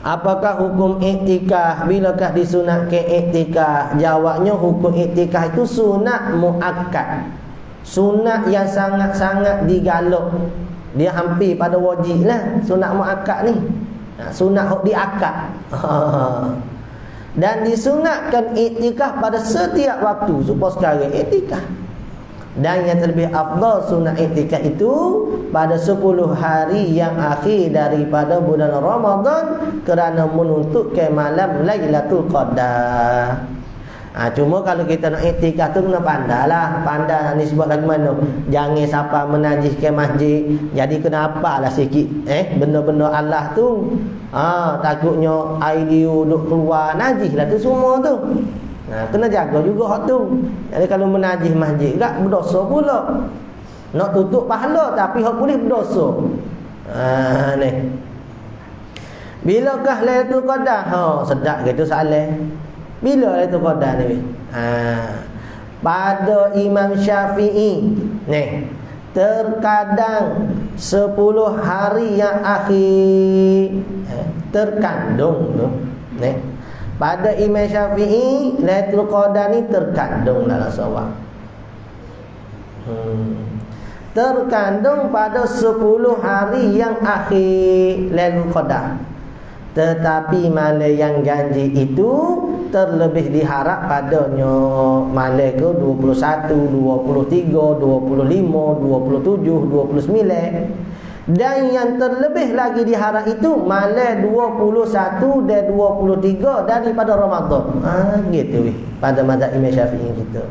Apakah hukum iktikaf? Bilakah disunatkan iktikaf? Jawabnya hukum iktikaf itu sunat muakkad. Sunat yang sangat-sangat digalak. Dia hampir pada wajib lah sunat muakkad ni. Sunat hok diakad. Dan disunatkan iktikaf pada setiap waktu. Supaya sekarang iktikaf. Dan yang terlebih afdal sunat iktikaf itu pada 10 hari yang akhir daripada bulan Ramadan, kerana menuntut ke malam Lailatul Qadar. Cuma kalau kita nak iktikaf tu kena pandai lah. Pandai ni sebab lagu mana, jangan siapa menajis ke masjid. Jadi kena apalah sikit benda-benda Allah tu. Takutnya air liu duk keluar, najis lah tu semua tu. Kena jaga juga hak tu. Jadi kalau menajis masjid tak berdosa pula. Nak tutup pahala tapi hak boleh berdosa. Ni. Bilakah Lailatul Qadar? Sedap gitu soalan. Bila Lailatul Qadar ni? Pada Imam Syafi'i ni, terkadang 10 hari yang akhir terkandung tu. Ni. Pada Imam Syafi'i, Lailatul Qadar ni terkandung dalam sawab. Terkandung pada 10 hari yang akhir Lailatul Qadar. Tetapi malam yang ganjil itu terlebih diharap padanya malam ke 21, 23, 25, 27, 29. Dan yang terlebih lagi diharap itu malam 21 dan 23 daripada Ramadan. Gitu pada mazhab Imam Syafi'i kita.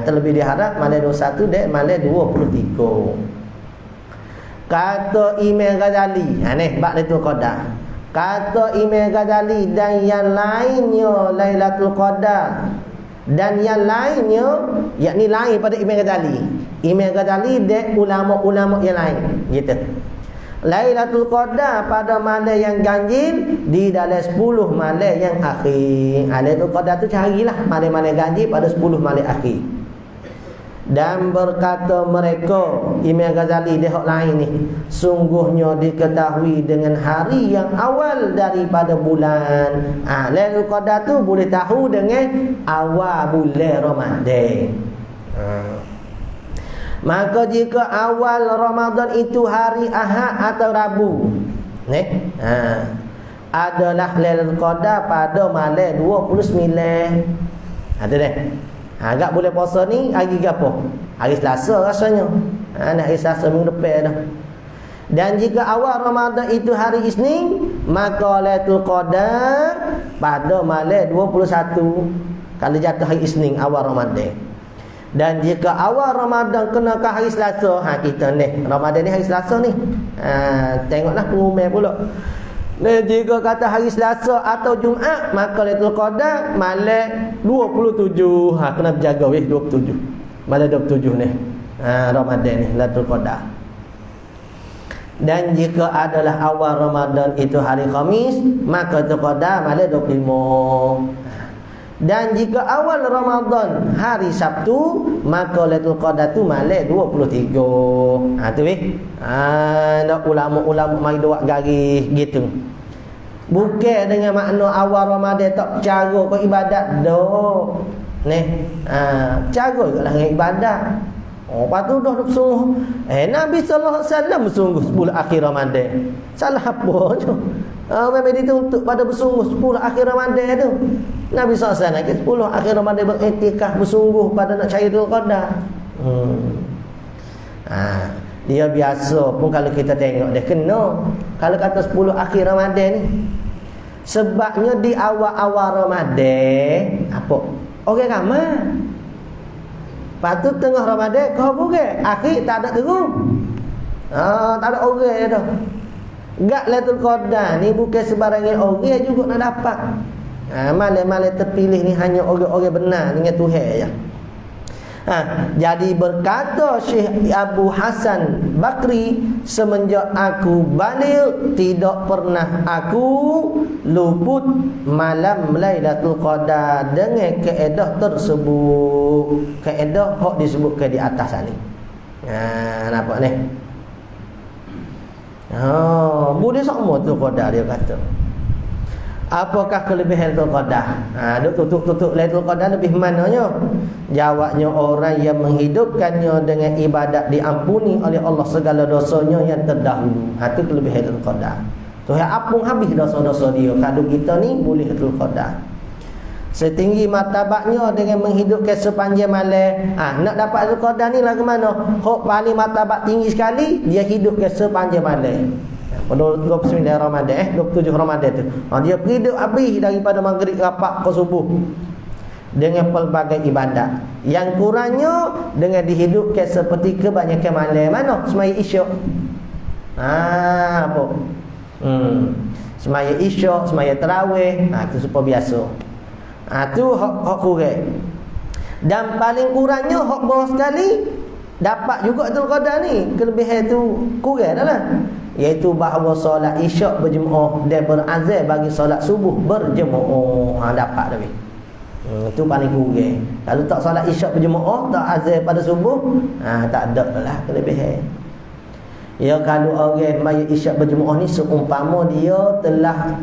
Terlebih diharap malam 21 dan malam 23. Kata Imam Ghazali, ni bab Lailatul Qadar. Kata Imam Ghazali dan yang lainnya Lailatul Qadar, dan yang lainnya, yakni lain pada Imam Ghazali. Imam Ghazali dan ulama-ulama yang lain gitu. Lailatul Qadar pada malam yang ganjil di dalam 10 malam yang akhir. Lailatul Qadar tu carilah malam-malam ganjil pada 10 malam akhir. Dan berkata mereka, Imam Ghazali dia hak lain ni, sungguhnya diketahui dengan hari yang awal daripada bulan. Lailatul Qadar tu boleh tahu dengan awal bulan Ramadan. Maka jika awal Ramadan itu hari Ahad atau Rabu, adalah Lailatul Qadar pada malam 29. Ada dah. Agak boleh puasa ni hari apa? Hari Selasa rasanya. Hari Selasa minggu depan dah. Dan jika awal Ramadan itu hari Isnin, maka Lailatul Qadar pada malam 21. Kalau jatuh hari Isnin awal Ramadan. Dan jika awal Ramadan kena ke hari Selasa, kita ni Ramadan ni hari Selasa ni. Tengoklah pengumuman pula. Dan jika kata hari Selasa atau Jumaat, maka Lailatul Qadar malam 27. Kena berjaga 27. Malam 27 ni. Ramadan ni Lailatul Qadar. Dan jika adalah awal Ramadan itu hari Khamis, maka Lailatul Qadar malam 25. Dan jika awal Ramadan hari Sabtu, maka Lailatul Qadar tu malam 23. Tu nak ulama-ulama mai doak garis gitu. Bukan dengan makna awal Ramadan tak cara ke ibadat dah. Cara juga lah dengan ibadat. Lepas tu dah bersungguh. Nabi sallallahu alaihi wasallam bersungguh 10 akhir Ramadan. Salah apa tu? Memang dituntut pada bersungguh 10 akhir Ramadan tu. Nabi sallallahu alaihi wasallam 10 akhir Ramadan beriktikaf bersungguh pada nak cari Lailatul Qadar. Dia biasa pun kalau kita tengok dia kena. Kalau kata 10 akhir Ramadan ni, sebabnya di awal-awal Ramadan apa? Orang ramai. Lepas tu tengah Ramadan kau bukan, akhir tak ada terus. Tak ada orang dah. Gak Lailatul Qadar ni bukan sebarang orang juga nak dapat. Malam-malam terpilih ni hanya orang-orang benar dengan Tuhan ya. Jadi berkata Syekh Abu Hasan Bakri, semenjak aku balik tidak pernah aku luput malam Lailatul Qadar dengan kaedah tersebut. Kaedah hok disebutkan di atas ni. Nampak ni? Boleh sama tu Qadar dia kata. Apakah kelebihan Lailatul Qadar? Duk tutup Lailatul Qadar lebih mananya? Jawabnya orang yang menghidupkannya dengan ibadat diampuni oleh Allah segala dosanya yang terdahulu. Itu kelebihan Lailatul Qadar. Tuhan apung habis dosa-dosa dia. Kalau kita ni boleh Lailatul Qadar. Setinggi martabatnya dengan menghidupkan sepanjang malam. Nak dapat Lailatul Qadar ni lah ke mana? Hok paling martabat tinggi sekali, dia hidupkan sepanjang malam. 29 Ramadan 27 Ramadan tu. Dia hidup habis daripada maghrib rapat ke subuh dengan pelbagai ibadat. Yang kurangnya dengan dihidupkan seperti kebanyakan malam mana? Semaya Isyak. Apa? Semaya Isyak, semaya tarawih. Itu super biasa. Tu hak kurang. Dan paling kurangnya hak bawah sekali dapat juga Lailatul Qadar ni. Kelebihan tu kurang dah lah. Iaitu bahawa solat Isyak berjemaah dan berazan bagi solat subuh berjemaah. Dapat dah. Itu paling kurang. Kalau tak solat Isyak berjemaah, tak azan pada subuh, tak ada lah kelebihan. Ya, kalau orang mayat Isyak berjemaah ni seumpama dia telah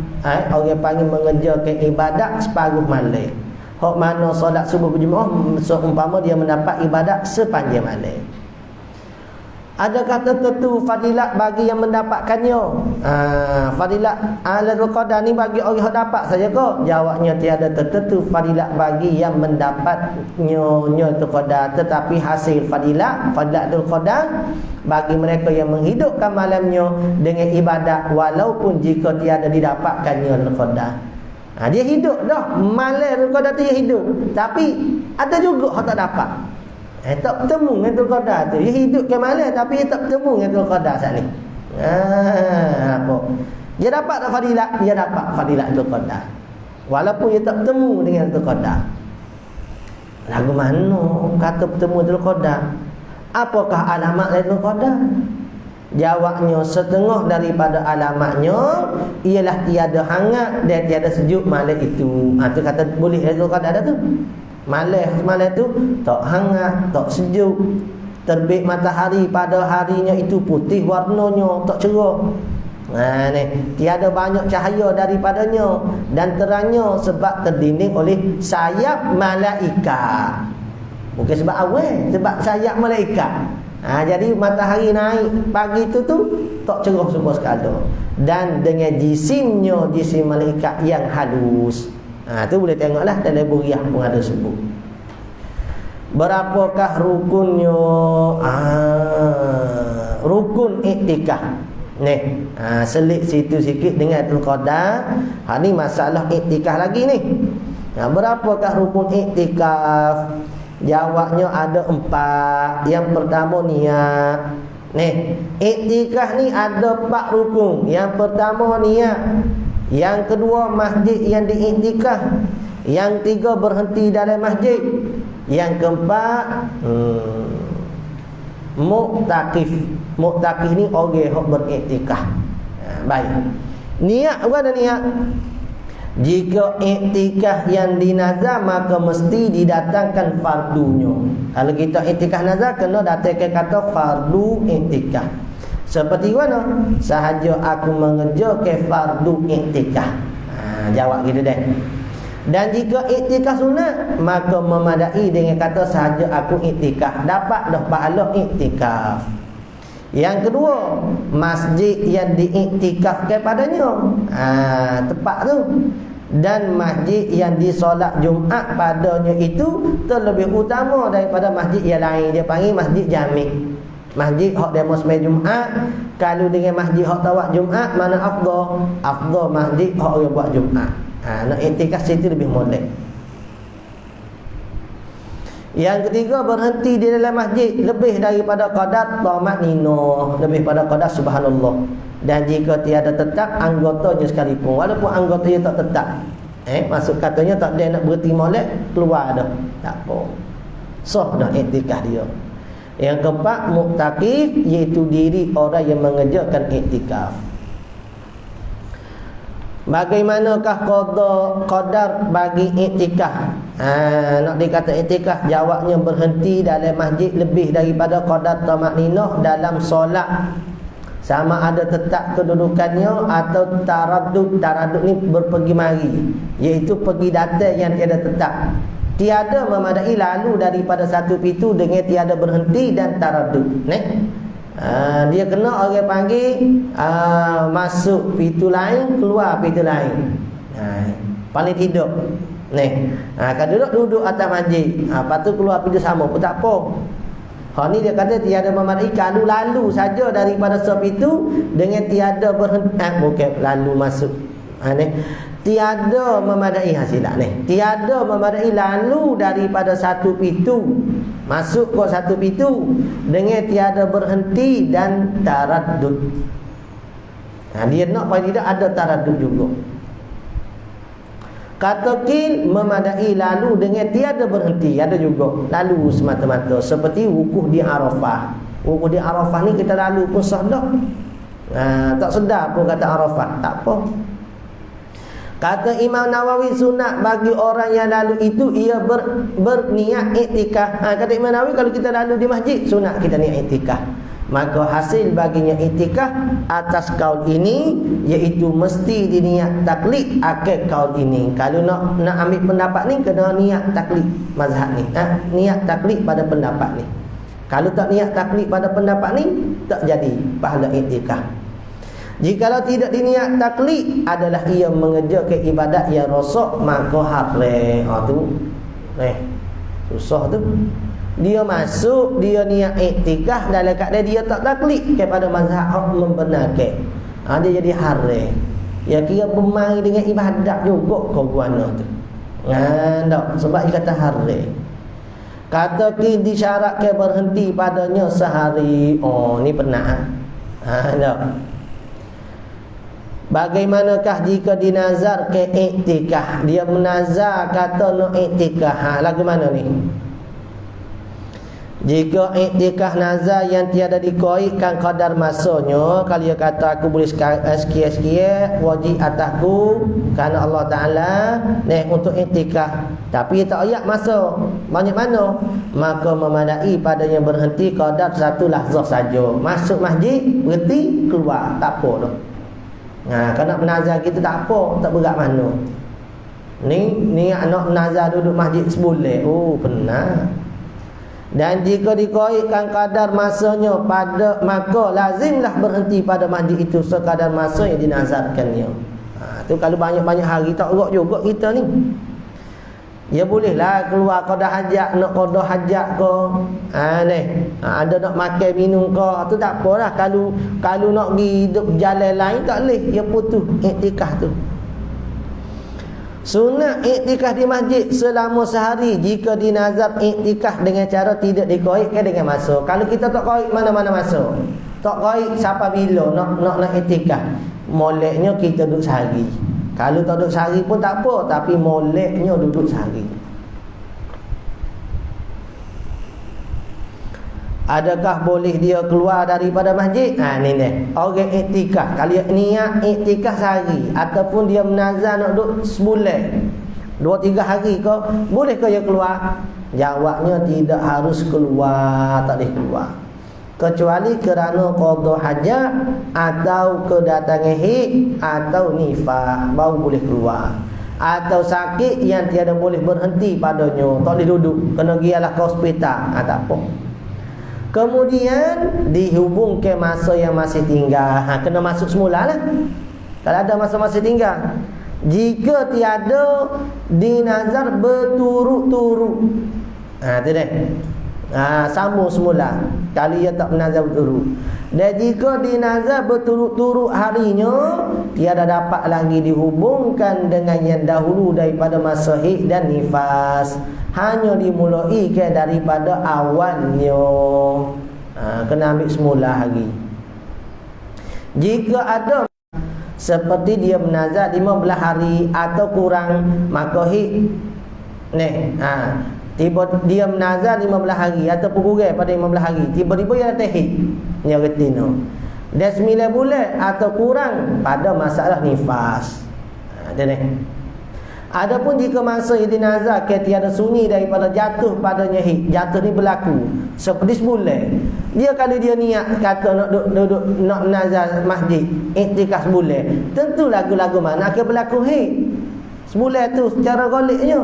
orang panggil mengerjakan ibadat separuh malam. Hak mana solat subuh berjemaah seumpama dia mendapat ibadat sepanjang malam. Adakah tertentu fadilat bagi yang mendapatkannya? Fadilat Lailatul Qadar ni bagi orang yang dapat saja ke? Jawabnya tiada tertentu fadilat bagi yang mendapatnya Lailatul Qadar, tetapi hasil fadilat Lailatul Qadar bagi mereka yang menghidupkan malamnya dengan ibadat walaupun jika tiada didapatkannya Lailatul Qadar. Dia hidup dah malam Lailatul Qadar tu, dia hidup, tapi ada juga yang tak dapat. Tak bertemu dengan Lailatul Qadar tu. Dia hidup ke malam tapi dia tak bertemu dengan Lailatul Qadar saat ni. Apa? Dia dapat tak fadilat? Dia dapat fadilat Lailatul Qadar walaupun dia tak bertemu dengan Lailatul Qadar. Lagu mana kata bertemu Lailatul Qadar? Apakah alamat Lailatul Qadar? Jawabnya setengah daripada alamatnya ialah tiada hangat dan tiada sejuk malam itu. Tu kata boleh Lailatul Qadar dah tu. Malam tu tak hangat, tak sejuk. Terbit matahari pada harinya itu putih warnanya, tak cerah. Ni tiada banyak cahaya daripadanya dan terangnya sebab terdinding oleh sayap malaikat. Bukan sebab awan, sebab sayap malaikat. Jadi matahari naik pagi tu tak cerah semua sekali. Dan dengan jisimnya, jisim malaikat yang halus. Tu boleh tengoklah dalam buriah pun ada sebut. Berapakah rukunnya? Rukun iktikaf. Ni, selit situ sikit dengan Lailatul Qadar. Ni masalah iktikaf lagi ni. Berapakah rukun iktikaf? Jawabnya ada 4. Yang pertama niat. Ni, iktikaf ni ada 4 rukun. Yang pertama niat. Yang kedua masjid yang diiktikaf. Yang tiga berhenti dalam masjid. Yang keempat muktakif. Muktakif ni orang yang beriktikaf. Baik. Niat apa ada niat? Jika iktikaf yang dinazar maka mesti didatangkan fardunya. Kalau kita iktikaf nazar kena datangkan kata fardu iktikaf. Seperti mana? Sahaja aku mengerjakan fardu iktikaf. Jawab gitu deh. Dan jika iktikaf sunat, maka memadai dengan kata sahaja aku iktikaf, dapat dah pahala iktikaf. Yang kedua, masjid yang diiktikafkan padanya, tepat tu. Dan masjid yang disolat Jumaat padanya itu terlebih utama daripada masjid yang lain. Dia panggil masjid jami'. Masjid hak demo sembahyang Jumaat, kalau dengan masjid hak tawak Jumaat, mana afdal? Afdal masjid hak orang buat Jumaat. Nak iktikaf situ lebih molek. Yang ketiga, berhenti di dalam masjid lebih daripada qadar tamanninah, lebih pada qadar subhanallah. Dan jika tiada tetap anggotanya sekalipun, walaupun anggotanya tak tetap, maksud katanya tak ada nak berhenti molek, keluar dah, tak apa, sah dah iktikaf dia. Yang keempat, muktakif, iaitu diri orang yang mengerjakan iktikaf. Bagaimanakah qadar bagi iktikaf? Nak dikata iktikaf, jawabnya berhenti dalam masjid lebih daripada qadar tamanninah dalam solat, sama ada tetap kedudukannya atau taraddud. Taraddud ni berpergi mari, iaitu pergi datang yang tiada tetap. Tiada memadai lalu daripada satu pintu dengan tiada berhenti dan taraddud. Dia kena orang panggil masuk pintu lain, keluar pintu lain. Paling tidak kalau duduk atas masjid, lepas tu keluar pintu sama pun tak apa. Hal ni dia kata tiada memadai kalau lalu saja daripada sepintu dengan tiada berhenti, bukan lalu masuk. Tiada memadai hasilah ni. Tiada memadai lalu daripada satu pintu masuk ke satu pintu dengan tiada berhenti dan taraddud. Dia nak paling tidak ada taraddud juga. Kata qil, memadai lalu dengan tiada berhenti, ada juga lalu semata-mata, seperti wukuf di Arafah. Wukuf di Arafah ni kita lalu pun sah dah. Tak sedar pun kata Arafah, tak apa. Kata Imam Nawawi, sunat bagi orang yang lalu itu ia berniat iktikaf. Kata Imam Nawawi, kalau kita lalu di masjid, sunat kita niat iktikaf. Maka hasil baginya iktikaf atas kaul ini, iaitu mesti diniat taklid akan kaul ini. Kalau nak ambil pendapat ni, kena niat taklid mazhab ni, niat taklid pada pendapat ni. Kalau tak niat taklid pada pendapat ni, tak jadi pahala iktikaf. Jikalau tidak diniat taklid, adalah ia mengerjakan ibadat yang rosak, maka haram. Susah tu. Dia masuk, dia niat iktikaf dalam keadaan dia tak taklid kepada mazhab membenarkan. Dia jadi haram. Ya kira bermain dengan ibadat juga kau buana tu. Tak, sebab dia kata haram. Kata qil, disyaratkan berhenti padanya sehari. Ni pernah. Tak. Bagaimanakah jika dinazar ke iktikaf? Dia menazar kata nak iktikaf. Lagu mana ni? Jika iktikaf nazar yang tiada dikoikkan kadar masanya, kalau dia kata aku boleh sekian-sekian wajib atasku kerana Allah Ta'ala untuk iktikaf, tapi tak ayat masa banyak mana, maka memadai padanya berhenti kadar satu lahzah saja. Masuk masjid, berhenti, keluar, tak apa dah. Kalau nak menazar kita tak apa, tak berat mana. Ni anak menazar duduk masjid sebulan. Pernah. Dan jika dikoikkan kadar masanya pada, maka lazimlah berhenti pada masjid itu sekadar masa yang dinazarkannya. Tu kalau banyak-banyak hari tak urut juga kita ni. Ya bolehlah keluar qada hajat, nak qada hajat ke. Ada nak makan minum ke, tu tak apalah. Kalau nak pergi hidup jalan lain tak boleh, dia putus iktikaf tu. Sunat iktikaf di masjid selama sehari jika dinazar iktikaf dengan cara tidak dikoikkan dengan masa. Kalau kita tak koik mana-mana masa, tak koik siapa bila nak iktikaf, moleknya kita duduk sehari. Kalau tak duduk sehari pun tak apa, tapi moleknya duduk sehari. Adakah boleh dia keluar daripada masjid? Ni orang iktikaf, kalau niat iktikaf sehari ataupun dia menazar nak duduk sebulan, 2-3 hari ke, boleh ke dia keluar? Jawabnya tidak harus keluar, tak boleh keluar, kecuali kerana qada hajat atau kedatangan haid atau nifas, baru boleh keluar. atau sakit yang tiada boleh berhenti padanya, tak boleh duduk, kena gialah ke hospital, tak apa. Kemudian dihubungkan masa yang masih tinggal, kena masuk semula lah. Kalau ada masa masih tinggal, jika tiada dinazar berturut-turut, tu dah. Sambung semula kalau ia tak menazar berturut. Dan jika dinazar berturut-turut harinya, tiada dapat lagi dihubungkan dengan yang dahulu daripada masa haid dan nifas, hanya dimulai daripada awalnya. Kena ambil semula hari. Jika ada seperti dia menazar 15 hari atau kurang, maka haid tiba dia menazar 15 hari ataupun kurang pada 15 hari, tiba-tiba dia datang haid, dia retina. Dan 9 bulan atau kurang pada masalah nifas. Adapun jika masa idinazar tiada sunyi daripada jatuh padanya haid, jatuh ni berlaku seperti sebulan. Dia kalau dia niat kata nak duduk nak nazar masjid iktikaf sebulan, tentu lagu-lagu mana akan berlaku haid sebulan tu secara goliknya.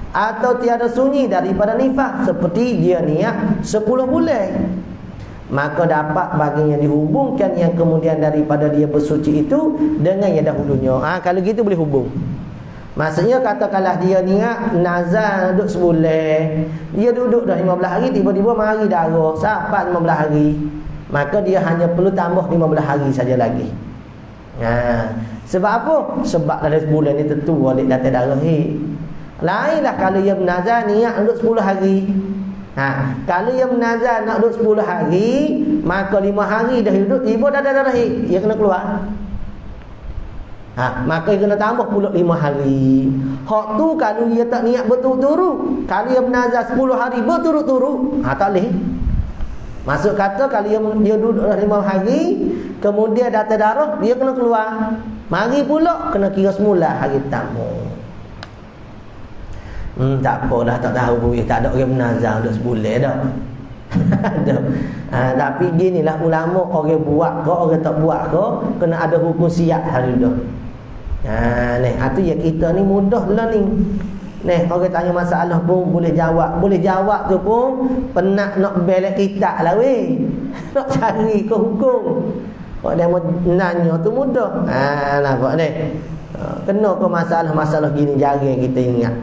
Atau tiada sunyi daripada nifas seperti dia niat 10 bulan, maka dapat baginya dihubungkan yang kemudian daripada dia bersuci itu dengan yang dahulunya. Kalau gitu boleh hubung. Maksudnya katakanlah dia niat nazar duduk sebulan, dia duduk dah 15 hari, tiba-tiba mari darah sampai 15 hari, maka dia hanya perlu tambah 15 hari saja lagi. Sebab apa? Sebab dalam sebulan ni tentu balik datang darah haid. Lainlah kalau dia menazar niat duduk 10 hari. Kalau dia menazar nak duduk 10 hari, maka 5 hari dah duduk, tiba dah ada darah haid, dia kena keluar. Maka dia kena tambah pula 5 hari. Hak tu kalau dia tak niat berturut-turut. Kalau dia menazar 10 hari berturut-turut, tak boleh. Maksud kata kalau dia duduk 5 hari, kemudian datang darah, dia kena keluar. Mari pula kena kira semula hari tamu. Tak apa dah, tak tahu pun. Tak ada orang menazar duduk sebulan dah. Tapi ginilah ulama, orang buat ke orang tak buat ke, kena ada hukum siap hari dah. Itu ya kita ni mudah lah ni. Orang tanya masalah pun boleh jawab. Boleh jawab tu pun penat nak belak kitab lah weh. Nak cari ke hukum. Kalau dia mau nanya tu mudah. Nampak ni. Kena ke masalah-masalah gini jarang kita ingat.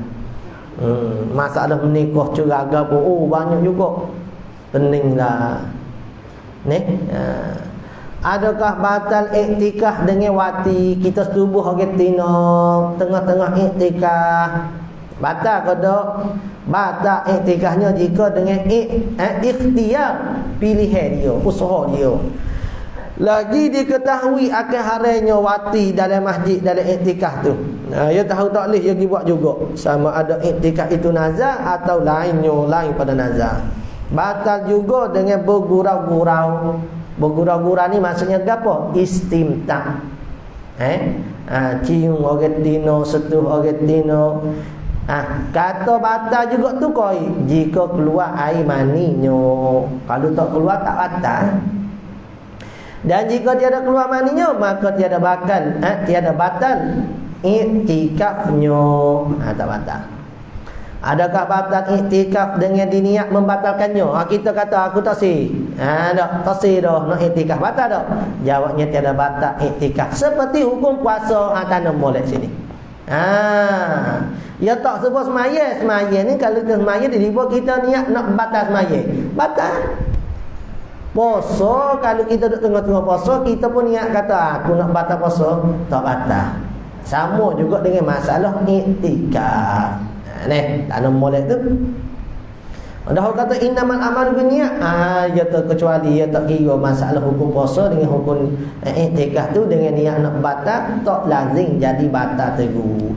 Masalah menikah ceraga pun banyak juga. Peninglah. Adakah batal iktikaf dengan wati? Kita setubuh orang tina tengah-tengah iktikaf. Batal ke tak? Batal iktikafnya jika dengan ikhtiar, pilihan dia, usaha dia. Lagi diketahui akan harinya wati dalam masjid dalam iktikaf tu. Dia tahu tak boleh dia buat juga. Sama ada iktikaf itu nazar atau lainnya, lain pada nazar. Batal juga dengan bergurau-gurau. Bergurau-gurau ni maksudnya apa? Istimta'. Cium orang tino, setuh orang tino. Kata batal juga tu koi jika keluar air maninya. Kalau tak keluar tak batal. Dan jika tiada keluar maninya, maka tiada batal iktikafnya. Tak batal. Adakah batal iktikaf dengan diniat membatalkannya? Kita kata aku tak sih. Tak sih dah nak iktikaf, batal dah. Jawabnya tiada batal iktikaf. Seperti hukum puasa, tanam boleh sini. Ya tak sebab semaya ni kalau kita semaya tiba kita niat nak batal semaya. Batal. Puasa kalau kita duduk tengah-tengah puasa, kita pun niat kata aku nak batal puasa, tak batal. Sama juga dengan masalah iktikaf. Tanam molek tu. Dah kata innamal amalu binniyat. Ya kecuali ya tak kira masalah hukum puasa dengan hukum iktikaf tu dengan niat nak batal, tak lazim jadi batal teguh.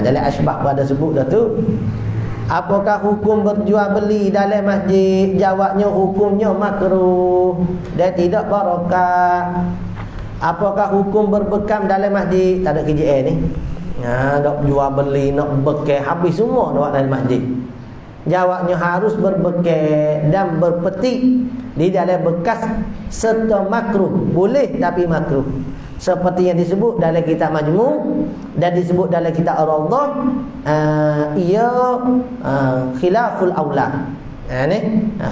Dalam asbab pada sebut dah tu. Apakah hukum berjual beli dalam masjid? Jawabnya hukumnya makruh dan tidak barakah. Apakah hukum berbekam dalam masjid? Tak ada KJN ni. Nak jual beli, nak bekal habis semua nak dalam masjid. Jawabnya harus berbekal dan berpetik di dalam bekas serta makruh. Boleh tapi makruh. seperti yang disebut dalam kitab Majmu' dan disebut dalam kitab Ar-Rawdah, ia khilaful aula.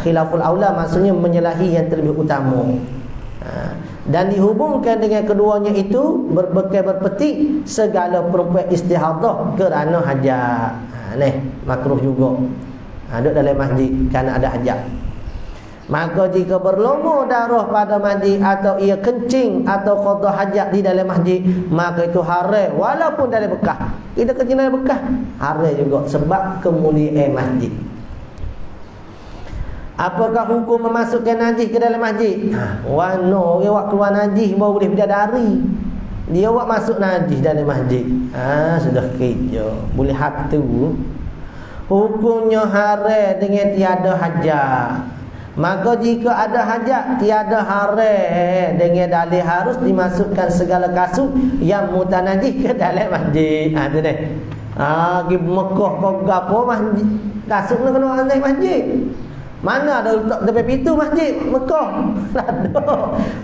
Khilaful aula maksudnya menyalahi yang terlebih utama. Dan dihubungkan dengan keduanya itu berpetik segala perempuan istihadah kerana hajat. Makruh juga. Duduk dalam masjid kerana ada hajat. Maka jika berlumur darah pada masjid atau ia kencing atau qada hajat di dalam masjid, maka itu haram walaupun dalam bekah. Kita kencing dalam bekah, haram juga sebab kemuliaan masjid. Apakah hukum memasukkan najis ke dalam masjid? Wano orang wak keluar najis baru boleh bidadari. Dia wak masuk najis dalam masjid. Sudah kerja. Boleh hatu. Hukumnya haram dengan tiada hajat. Maka jika ada hajat, tiada haram dengan dalil harus dimasukkan segala kasut yang mutanajis ke dalam masjid. Tu deh. Pergi Mekah kau gapo masjid. Kasut nak kena naik masjid. Mana ada letak tepi pintu masjid Mekah? Ada.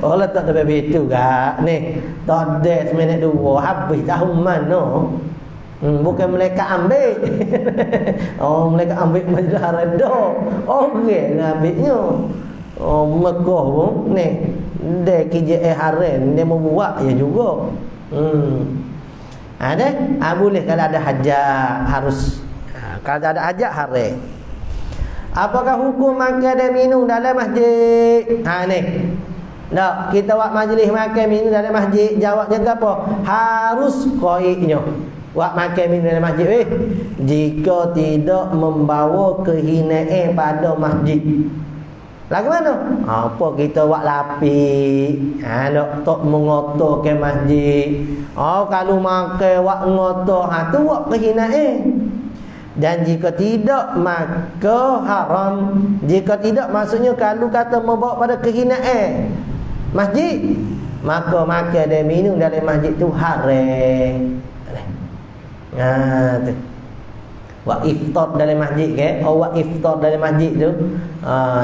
Oh letak tepi pintu gak ni. Tak ada seminit dua habis tahun mana. Bukan mereka ambil. Mereka ambil majlis reda. Orang ambilnya. Mekah pun ni dia KJA haram, dia mau buat ya juga. Ada? Boleh kalau ada hajat harus. Kalau ada hajat haram. Apakah hukum makan dan minum dalam masjid? Ni. Tak, kita buat majlis makan minum dalam masjid, jawabnya apa? Harus qaidnya. Buat makan minum dalam masjid jika tidak membawa kehinaan pada masjid. Lagu mana? Apa kita buat lapik? Tak mengotor ke masjid. Kalau makan buat ngotor, tu buat kehinaan. Dan jika tidak maka haram. Jika tidak maksudnya kalau kata membawa pada kehinaan masjid, maka makan dan minum dalam masjid tu haram. Tu. Buat iftar dalam masjid ke? Buat iftar dalam masjid tu.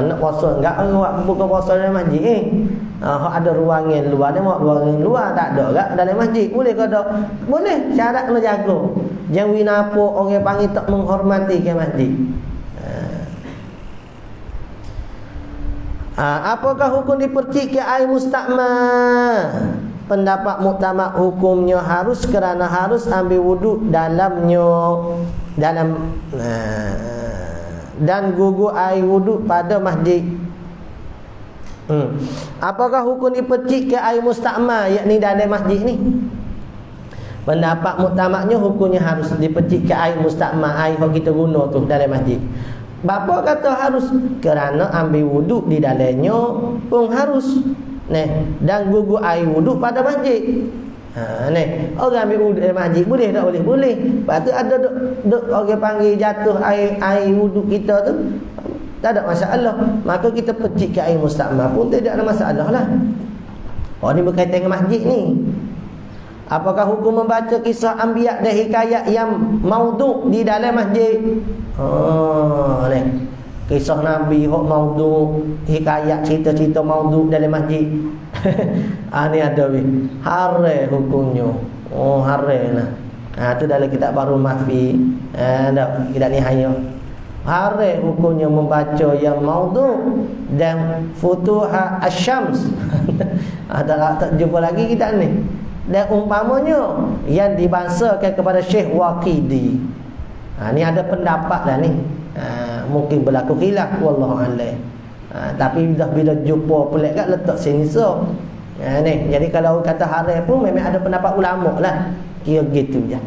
Nak puasa enggak buat buka puasa dalam masjid ada ruangan luar, dia buat ruangan luar tak ada enggak dalam masjid. Boleh ke tak? Boleh, syarat kena jaga. Jangan winapa orang panggil tak menghormati ke masjid. Apakah hukum dipercik ke air mustakmal? Pendapat muktamad hukumnya harus kerana harus ambil wuduk dalamnya dan gugur air wuduk pada masjid. Apakah hukum dipercik ke air mustakmal yakni dalam masjid ni? Pendapat muktamadnya hukumnya harus dipercik ke air mustakmal, air yang kita guna tu dalam masjid. Bapa kata harus kerana ambil wuduk di dalamnya pun harus. Dan gugur air wuduk pada masjid. Orang ambil wuduk dalam masjid boleh tak boleh? Boleh. Lepas tu ada orang panggil jatuh air wuduk kita tu, tak ada masalah. Maka kita percik ke air mustakmal pun tidak ada masalah lah. Ni berkaitan dengan masjid ni. Apakah hukum membaca kisah anbiya dan hikayat yang maudhu' di dalam masjid? Ni kisah Nabi hok maudhu', hikayat cerita-cerita maudhu' dalam masjid. Ni ada haram hukumnya. Haram lah. Tu dalam kitab Bahrul Mahfi. Kitab Nihayah. Haram hukumnya membaca yang maudhu' dan Futuhat Asy-Syams. Tak jumpa lagi kitab ni. Dan umpamanya yang dibangsakan kepada Syekh Waqidi. Ni ada pendapat dah ni. Mungkin berlaku khilaf wallahu a'lam. Tapi bila jumpa pelik kat letak sini so. Ni jadi kalau kata haram pun memang ada pendapat ulama lah. Kira gitu je.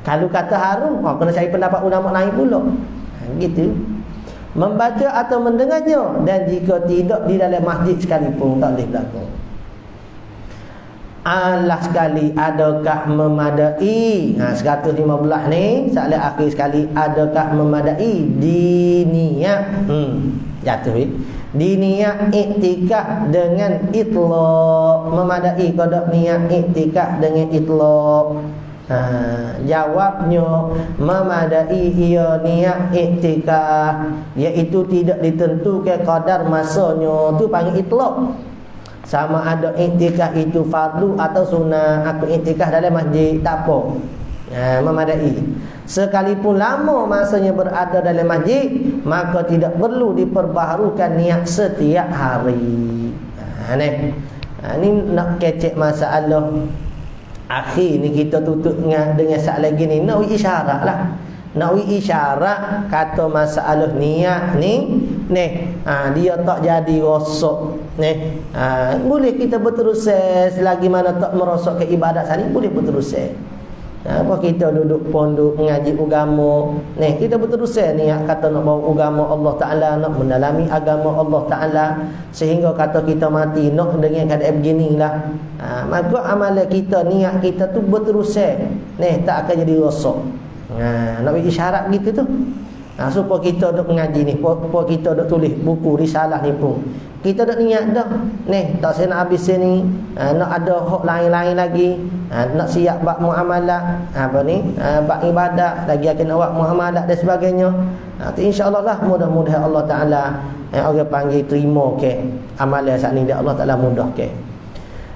Kalau kata haram, kena cari pendapat ulama lain pula. Gitu. Membaca atau mendengarnya, dan jika tidak di dalam masjid sekalipun tak boleh berlaku. Allah sekali adakah memadai? 115 ni soalan akhir sekali, adakah memadai diniat? Jatuh diniat iktikaf dengan itlaq. Memadai kodok niat iktikaf dengan itlaq? Jawabnya memadai ia niat iktikaf, iaitu tidak ditentukan kadar masanya, tu panggil itlaq. Sama ada iktikaf itu fardu atau sunnah. Aku iktikaf dalam masjid, tak apa, memadai. Sekalipun lama masanya berada dalam masjid, maka tidak perlu diperbaharukan niat setiap hari. Ni nak kecek masalah akhir ni. Kita tutup dengan saat lagi ni, nak isyarat lah. Nak isyarat kata masalah niat ni dia tak jadi rosak boleh kita berterusan selagi mana tak merosakkan ibadat sani, boleh berterusan. Apa kita duduk pondok mengaji agama kita berterusan niat kata nak bawa agama Allah Ta'ala, nak mendalami agama Allah Ta'ala, sehingga kata kita mati nak dengan keadaan beginilah. Maka amalan kita, niat kita tu berterusan tak akan jadi rosak. Nak bagi isyarat gitu tu. Supaya kita duk mengaji ni, supaya kita duk tulis buku risalah ni pun, kita duk niat dah tak saya nak habis ni, nak ada hak lain-lain lagi, nak siap bab muamalah, bab ibadat lagi, akan awak muamalah dan sebagainya. InsyaAllah lah, mudah-mudahan Allah Ta'ala orang panggil terima ke amalan saat ni, dia Allah Ta'ala mudah ke.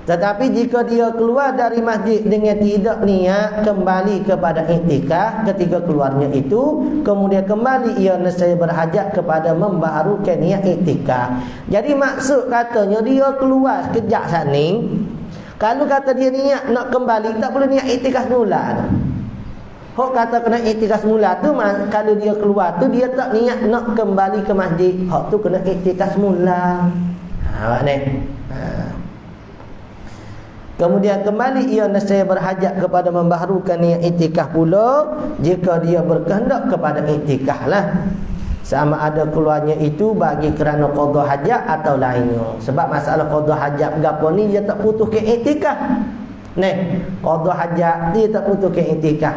Tetapi jika dia keluar dari masjid dengan tidak niat kembali kepada iktikaf ketika keluarnya itu, kemudian kembali ia nescaya berhajat kepada membaharukan niat iktikaf. Jadi maksud katanya dia keluar sekejap saat ni, kalau kata dia niat nak kembali, tak boleh niat iktikaf semula. Hok kata kena iktikaf semula tu, kalau dia keluar tu dia tak niat nak kembali ke masjid, hok tu kena iktikaf semula. Awak ni. Kemudian kembali ia nescaya berhajat kepada membaharukan niat iktikaf pula jika dia berkehendak kepada iktikaf lah. Sama ada keluarnya itu bagi kerana qada hajat atau lainnya. Sebab masalah qada hajat gapo ni dia tak putus ke iktikaf. Qada hajat dia tak putus ke iktikaf.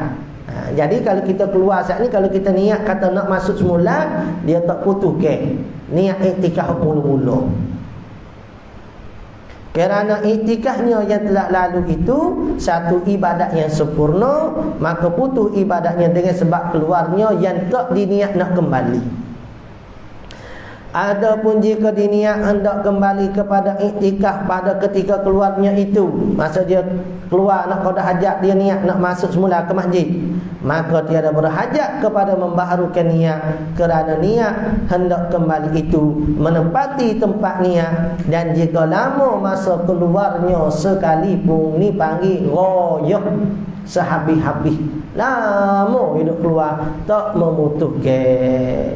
Jadi kalau kita keluar saat ni, kalau kita niat kata nak masuk semula, dia tak putus ke niat iktikaf mula-mula. Kerana iktikafnya yang telah lalu itu satu ibadat yang sempurna, maka putus ibadatnya dengan sebab keluarnya yang tak diniat nak kembali. Adapun jika diniat hendak kembali kepada iktikaf pada ketika keluarnya itu, masa dia keluar nak qada hajat, dia niat nak masuk semula ke masjid, maka tiada berhajat kepada membaharukan niat, kerana niat hendak kembali itu menempati tempat niat. Dan jika lama masa keluarnya sekalipun, ni panggil royah, sehabis-habis lama hidup keluar, tak memutuskan.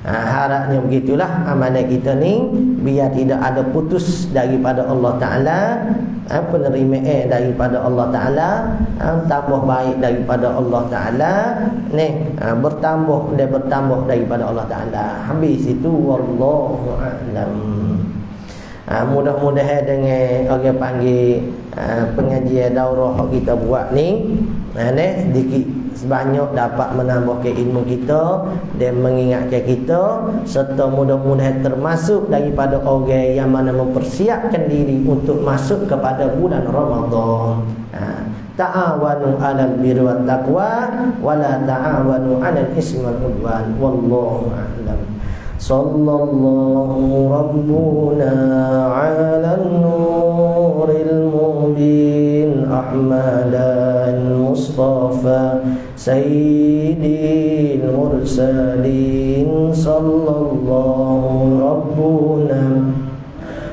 Harapnya begitulah amalan kita ni, biar tidak ada putus daripada Allah Ta'ala, penerimaan daripada Allah Ta'ala, tambah baik daripada Allah Ta'ala, bertambah dan bertambah daripada Allah Ta'ala. Habis itu wallahu a'lam. Mudah-mudahan dengan orang panggil pengajian daurah kita buat ni, sedikit sebanyak dapat menambahkan ilmu kita dan mengingatkan kita, serta mudah-mudahan termasuk daripada orang yang mana mempersiapkan diri untuk masuk kepada bulan Ramadan. Ta'awanu 'alal birri wat taqwa wa la ta'awanu 'alal ismi wal 'udwan. Wallahu a'lam. Sallallahu rabbuna 'alan nuril mubin Ahmadan Mustafa Sayyidil mursalin. Sallallahu rabbuna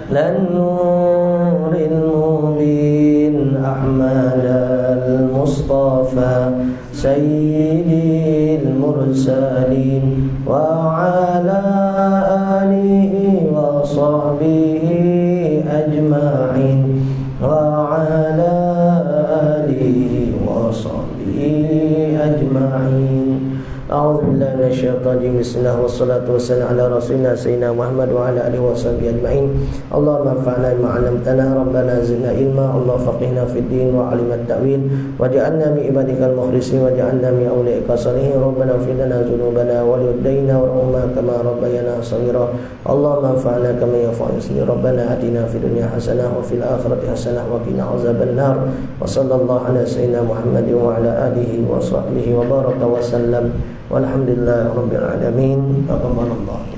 lan nuril mubin Ahmadan Mustafa Sayyidil mursalin wa ala alihi wa sahbihi ajma'in wa ala alihi wa sahbihi ajma'in. A'udzu billahi minasyaitonir rajim. Bismillah wassalatu wassalamu ala rasulina sayyidina Muhammad wa ala alihi washabihi ajma'in. Allahumma anfa'na bima 'allamtana, rabbana zidna ilma, Allah faqihna fid din wa 'alimat ta'wil, waj'alna min ibadikal mukhlisin, waj'alna min awliyaika salihin. Rabbana ighfir lana dhunubana wa liwalidayna warhamna kama rabbayana shaghira. Allahumma anfa'na kama yanfa'una sini. Rabbana atina fid dunya hasanah wa fil akhirati hasanah wa qina azabannar. Wa sallallahu ala sayyidina Muhammad wa ala alihi wa sahbihi wa baraka wa sallam. Walhamdulillahirabbil alamin. Taqabbalallah.